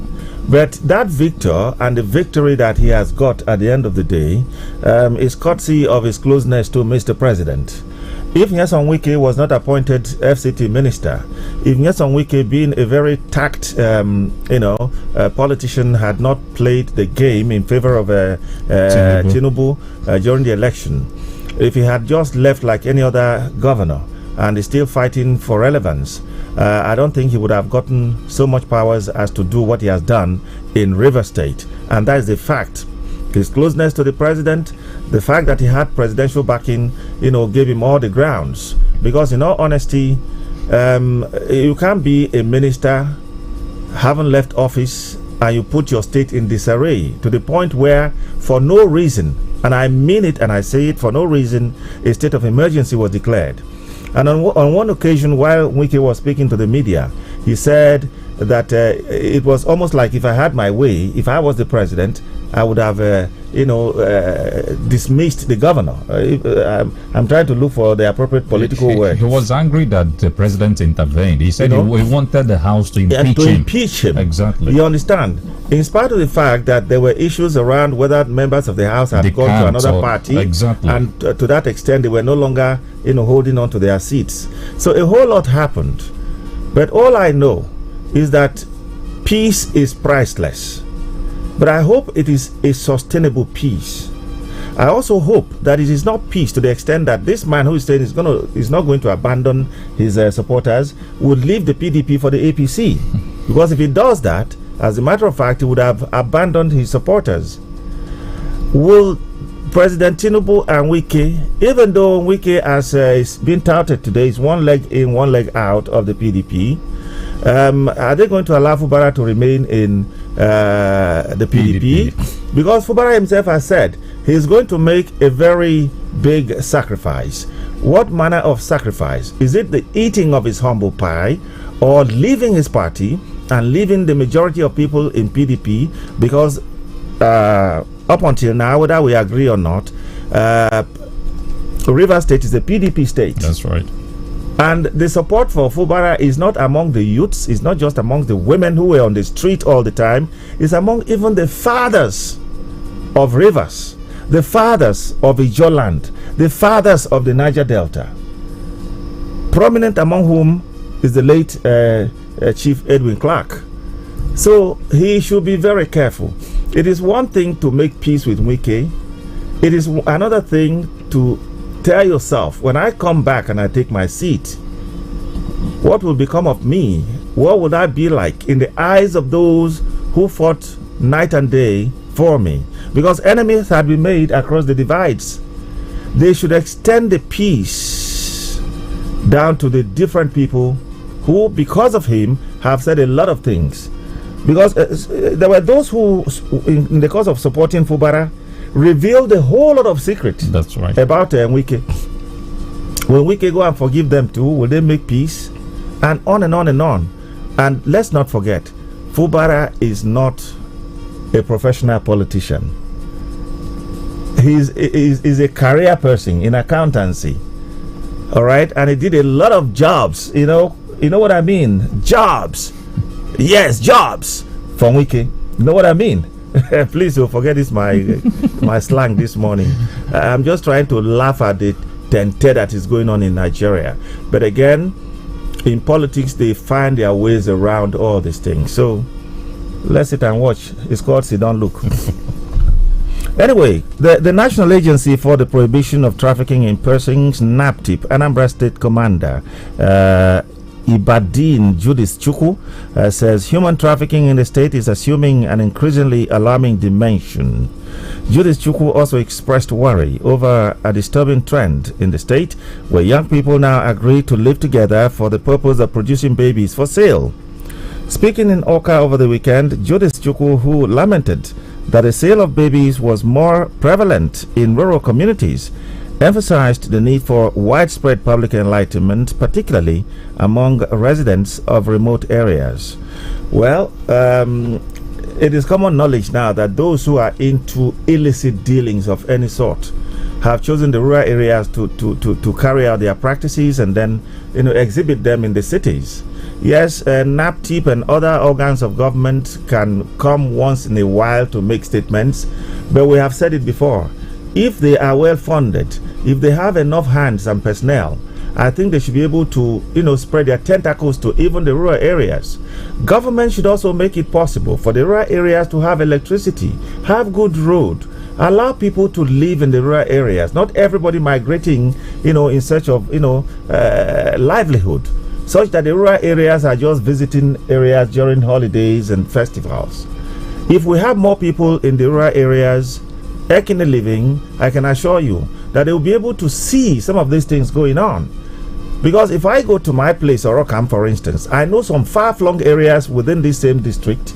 But that victor and the victory that he has got at the end of the day is courtesy of his closeness to Mr. President. If Nyesom Wike was not appointed FCT minister, if Nyesom Wike, being a very tact, politician, had not played the game in favor of Tinubu during the election, if he had just left like any other governor and is still fighting for relevance, I don't think he would have gotten so much powers as to do what he has done in River State. And that is the fact. His closeness to the president, the fact that he had presidential backing, gave him all the grounds. Because in all honesty, you can't be a minister, haven't left office, and you put your state in disarray to the point where, for no reason, and I mean it and I say it, for no reason, a state of emergency was declared. And on one occasion, while Wike was speaking to the media, he said that it was almost like if I had my way, if I was the president, I would have, dismissed the governor. I'm trying to look for the appropriate political word. He was angry that the president intervened. He said he wanted the House to impeach him. Exactly. You understand? In spite of the fact that there were issues around whether members of the House had gone to another party, and to that extent they were no longer, holding on to their seats. So a whole lot happened. But all I know is that peace is priceless. But I hope it is a sustainable peace. I also hope that it is not peace to the extent that this man who is saying is not going to abandon his supporters would leave the PDP for the APC. Because if he does that, as a matter of fact, he would have abandoned his supporters. Will President Tinubu and Wike, even though Wike, as is being touted today, is one leg in, one leg out of the PDP, are they going to allow Fubara to remain in the PDP? Because Fubara himself has said he's going to make a very big sacrifice. What manner of sacrifice? Is it the eating of his humble pie, or leaving his party and leaving the majority of people in PDP? Because up until now, whether we agree or not, River State is a PDP state. That's right. And the support for Fubara is not among the youths, it's not just among the women who were on the street all the time, it's among even the fathers of rivers, the fathers of Ijoland, the fathers of the Niger Delta. Prominent among whom is the late Chief Edwin Clark. So he should be very careful. It is one thing to make peace with Wike. It is another thing to tell yourself, when I come back and I take my seat, What will become of me? What would I be like in the eyes of those who fought night and day for me? Because enemies had been made across the divides. They should extend the peace down to the different people who, because of him, have said a lot of things. Because there were those who, in the course of supporting Fubara, revealed a whole lot of secrets. That's right. About Wike. When Wike go and forgive them too, will they make peace? And on and on and on. And let's not forget, Fubara is not a professional politician. He's a career person in accountancy. All right? And he did a lot of jobs. You know what I mean? Jobs. Yes, jobs. From Wike. You know what I mean? Please don't forget this my slang this morning. I'm just trying to laugh at the tente that is going on in Nigeria. But again, in politics, they find their ways around all these things. So let's sit and watch. It's called Sit Down Look. Anyway, the National Agency for the Prohibition of Trafficking in Persons, NAPTIP, Anambra State Commander Ibadin Judith Chukwu says human trafficking in the state is assuming an increasingly alarming dimension. Judith Chukwu also expressed worry over a disturbing trend in the state where young people now agree to live together for the purpose of producing babies for sale. Speaking in Oka over the weekend, Judith Chukwu, who lamented that the sale of babies was more prevalent in rural communities, emphasized the need for widespread public enlightenment, particularly among residents of remote areas. Well, it is common knowledge now that those who are into illicit dealings of any sort have chosen the rural areas to carry out their practices and then exhibit them in the cities. Yes, NAPTIP and other organs of government can come once in a while to make statements, but we have said it before. If they are well funded, if they have enough hands and personnel, I think they should be able to, spread their tentacles to even the rural areas. Government should also make it possible for the rural areas to have electricity, have good road, allow people to live in the rural areas. Not everybody migrating, in search of, livelihood, such that the rural areas are just visiting areas during holidays and festivals. If we have more people in the rural areas making a living, I can assure you that they will be able to see some of these things going on. Because if I go to my place, Orokam, for instance, I know some far-flung areas within this same district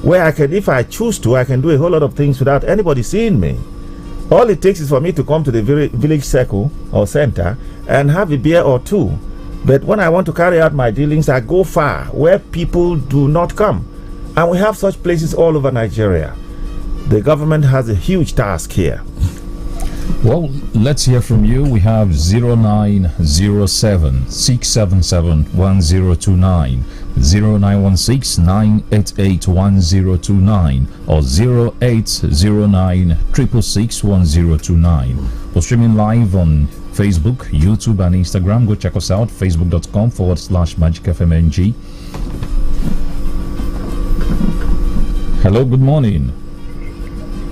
where I can, if I choose to, I can do a whole lot of things without anybody seeing me. All it takes is for me to come to the village circle or center and have a beer or two. But when I want to carry out my dealings, I go far where people do not come. And we have such places all over Nigeria. The government has a huge task here. Well, let's hear from you. We have 0907 677 1029, 0916 988 1029, or 0809 666 1029. We're streaming live on Facebook, YouTube, and Instagram. Go check us out, facebook.com/MagicFMNG. Hello, good morning.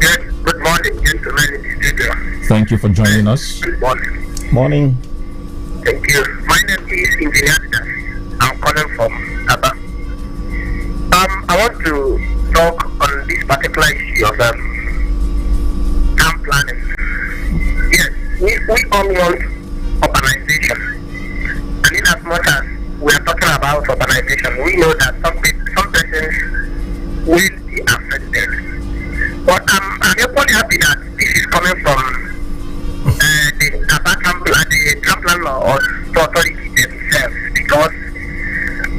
Yes, good morning, gentlemen. Thank you for joining us. Good morning. Morning. Thank you. My name is Engineer Didas. I'm calling from Aba. I want to talk on this particular issue of town planning. Yes, we all want urbanization. And in as much as we are talking about urbanization, we know that some persons will be affected. But I'm equally happy that this is coming from the town plan law authority themselves, because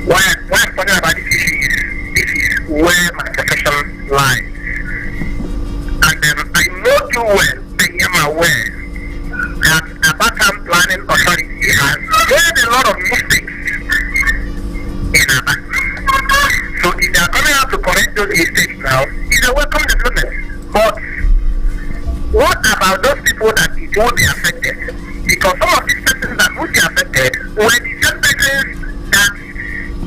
why I'm talking about this issue is where my profession lies. And I know too well, I am aware that the town planning authority has made a lot of mistakes in Aba. So if they are coming out to correct those mistakes now, it's a welcome development. But what about those people that it will be affected? Because some of these persons that would be affected were the same persons that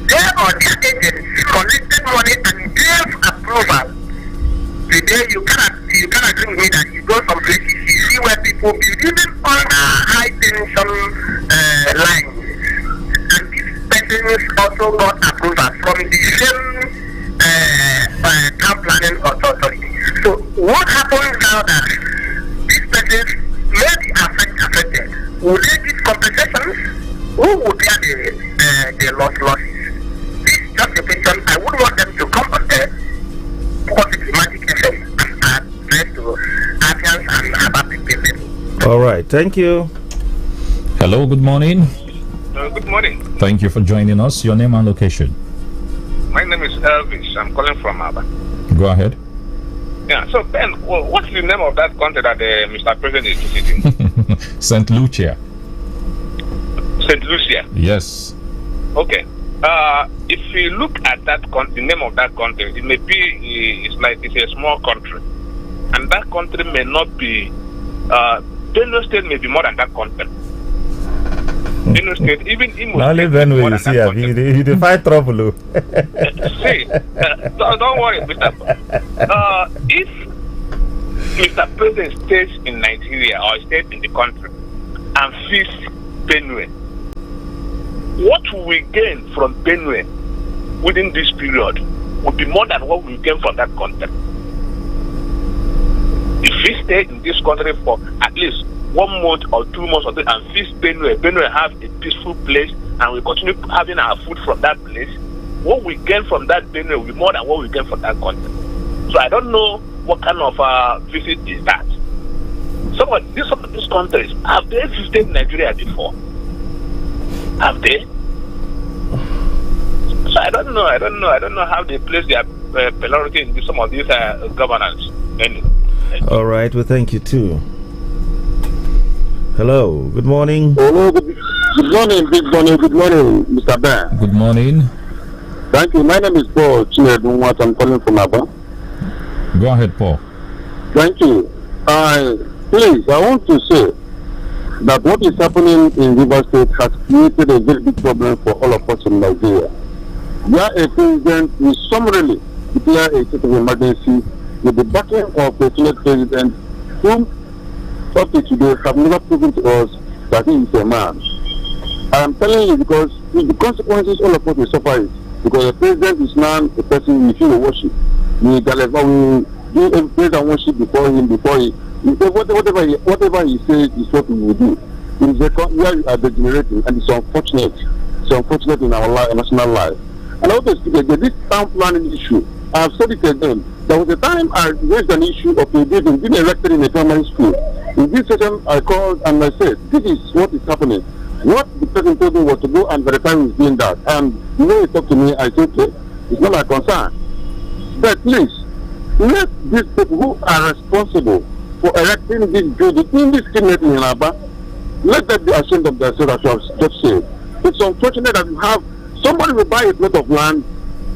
they or their agents collected money and gave approval. Today you cannot agree with me that you go some places, you see where people be living on a high tension line. And these persons also got approval from the same town planning authority. So what happens now that these persons may be affected? Will they give compensations? Who would bear the losses? This is just a question. I would want them to come on there because it's Magic FM and address to Avians and Abba people. All right, thank you. Hello, good morning. Good morning. Thank you for joining us. Your name and location. My name is Elvis. I'm calling from Abba. Go ahead. Yeah, so Ben, what's the name of that country that Mr. President is visiting? St. Lucia. St. Lucia? Yes. Okay. If you look at that the name of that country, it may be, it's a small country. And that country may not be, Benue State may be more than that country. Benue State, even Imo Now live when we see you defy trouble. See, don't worry, Mr. If Mr. President stays in Nigeria or stays in the country and feeds Benue, what we gain from Benue within this period would be more than what we gain from that country. If we stay in this country for at least 1 month or 2 months and feast Benue have a peaceful place, and we continue having our food from that place, what we gain from that Benue will be more than what we gain from that country. So I don't know what kind of visit is that. Some of these countries, have they visited Nigeria before? Have they? So I don't know how they place their priority in some of these governance. All right, well, thank you too. Hello, good morning. Hello, good morning, Big Bonnie. Good morning, Mr. Ben. Good morning. Thank you. My name is Paul Chinedunwat. I'm calling from Abba. Go ahead, Paul. Thank you. Please, I want to say that what is happening in Rivers State has created a very big problem for all of us in Nigeria. Where a president will summarily declare a state of emergency with the backing of the Senate president, whom up to today have never proven to us that he is a man. I am telling you because the consequences all of us will suffer it. Because the president is now a person we feel worship. We do a praise and worship before him, whatever he says is what we will do. It is where we are degenerating, and it's unfortunate. It's unfortunate in our national life. And I want to speak again, this town planning issue, I have said it again. There was a time I raised an issue of a building being erected in a primary school. In this session, I called and I said, this is what is happening. What the person told me was to go and verify who is doing that. And when he talked to me, I said, okay, it's not my concern. But please, let these people who are responsible for erecting this building indiscriminately in Abba, let them be ashamed of themselves, as you have just said. It's unfortunate that you have somebody will buy a plot of land,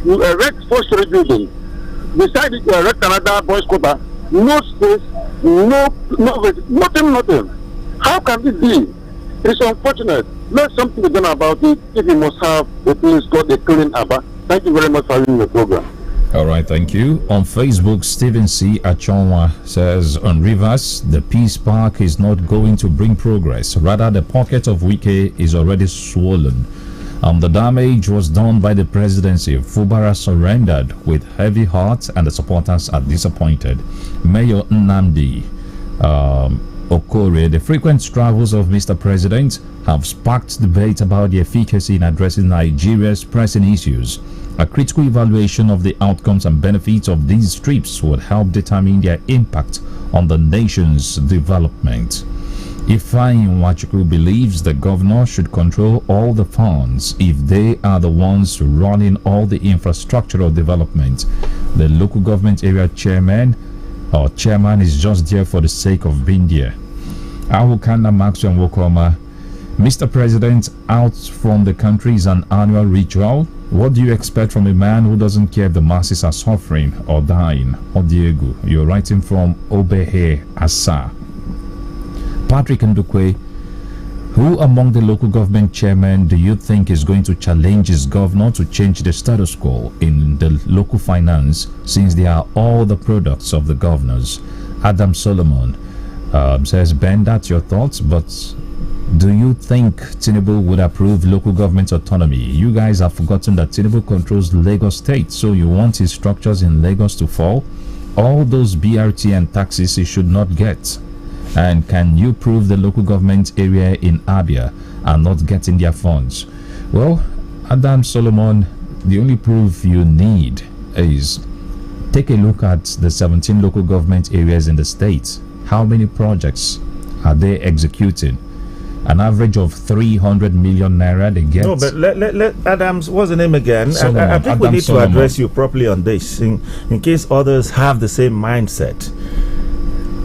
you erect 4-story building, beside it you erect another boys' quarter, no space, nothing. How can this be? It's unfortunate. Let something be done about it if you must have a place called a clean Abba. Thank you very much for having the program. All right, thank you. On Facebook, Stephen C. Achonwa says, on Rivers, the Peace Park is not going to bring progress. Rather, the pocket of Wike is already swollen. The damage was done by the presidency. Fubara surrendered with heavy heart and the supporters are disappointed. Mayor Nnamdi Okore, the frequent travels of Mr. President have sparked debate about the efficacy in addressing Nigeria's pressing issues. A critical evaluation of the outcomes and benefits of these trips would help determine their impact on the nation's development. Ifeanyi Nwachukwu believes the governor should control all the funds if they are the ones running all the infrastructural development. The local government area chairman is just there for the sake of being there. Awukana Maxwell Wokoma, Mr. President, out from the country is an annual ritual. What do you expect from a man who doesn't care if the masses are suffering or dying? Odiego, you're writing from Obehe Asa. Patrick Ndukwe, who among the local government chairmen do you think is going to challenge his governor to change the status quo in the local finance, since they are all the products of the governors? Adam Solomon says, Ben, that's your thoughts, but Do you think Tinubu would approve local government autonomy? You guys have forgotten that Tinubu controls Lagos State, so you want his structures in Lagos to fall? All those BRT and taxes he should not get. And can you prove the local government area in Abia are not getting their funds? Well, Adam Solomon, the only proof you need is take a look at the 17 local government areas in the state. How many projects are they executing? An average of 300 million naira they get. No, but let Adams, what's the name again? Solomon, I think Adam we need Solomon. to address you properly on this in case others have the same mindset.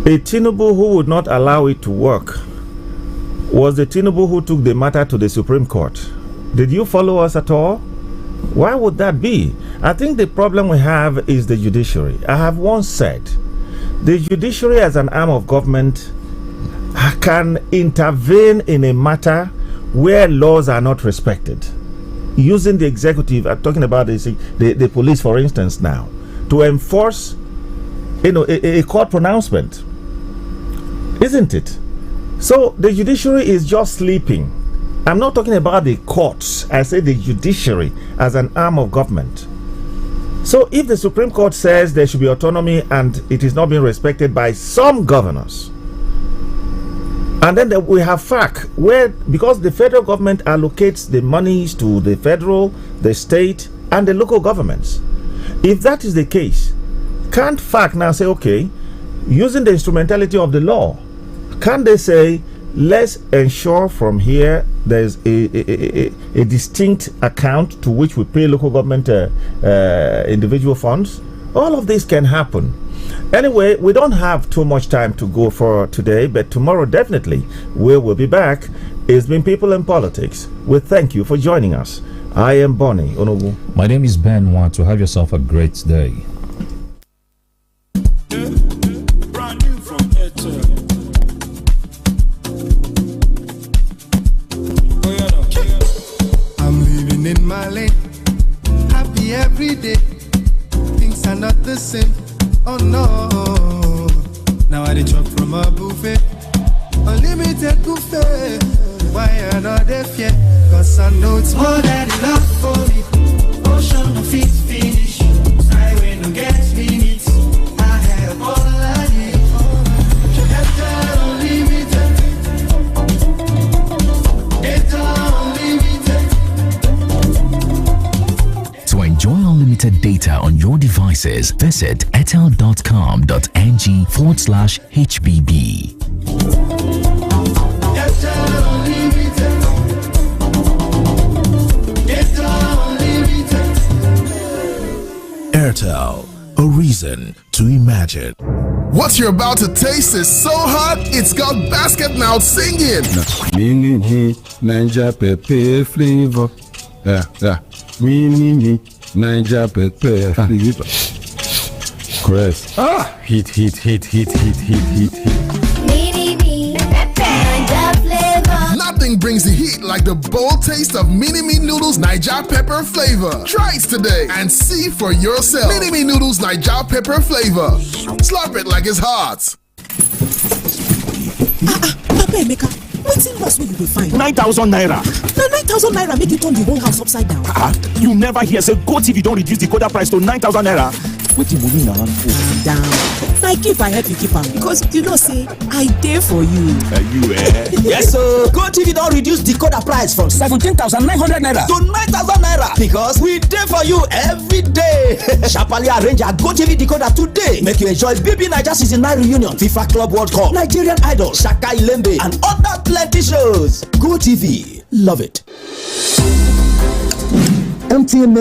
A Tinubu who would not allow it to work was the Tinubu who took the matter to the Supreme Court. Did you follow us at all? Why would that be? I think the problem we have is the judiciary. I have once said the judiciary as an arm of government can intervene in a matter where laws are not respected. Using the executive, I'm talking about the police, for instance, now, to enforce a court pronouncement. Isn't it? So the judiciary is just sleeping. I'm not talking about the courts. I say the judiciary as an arm of government. So if the Supreme Court says there should be autonomy and it is not being respected by some governors, and then we have FAC, where because the federal government allocates the monies to the federal, the state, and the local governments. If that is the case, can't FAC now say, okay, using the instrumentality of the law, can't they say, let's ensure from here there's a distinct account to which we pay local government individual funds? All of this can happen. Anyway, we don't have too much time to go for today, but tomorrow definitely we will be back. It's been People in Politics. We thank you for joining us. I am Bonnie Onogu. My name is Ben Wanto. Have yourself a great day. I'm living in my lane, happy every day. Things are not the same. Oh no, now I chop from a buffet, unlimited buffet. Why are not they fear? Cause I know it's more than enough for me. Ocean of feet finish, I will not get limits. I have all I need. Data unlimited, data unlimited. To enjoy unlimited data on your devices, visit airtel.com.ng/HBB. Airtel, a reason to imagine. What you're about to taste is so hot, it's got basket mouth singing. Ninja Pepe flavor. Yeah. Ninja Pepe flavor. Chris. Heat. Nothing brings the heat like the bold taste of Mini Me Noodles Niger Pepper Flavor. Try it today and see for yourself. Mini Me Noodles Niger Pepper Flavor. Slurp it like it's hot. Papa Emeka, wetin loss wey you dey find? 9,000 naira. Na 9,000 naira make you turn the whole house upside down. You never hear say GoTV don reduce the decoder price to 9,000 naira. Wetin money na run for? Calm down. Na give I help you keep am because you know say I dey for you. Yes so GoTV don reduce decoder price from 17,900 naira to 9,000 naira because we dey for you every day. Sharparly arrange your GoTV decoder today. Make you enjoy BB Naija Season 9 reunion, FIFA Club World Cup, Nigerian Idol, Shaka Ilembe, and other plenty shows. GoTV, love it. MTN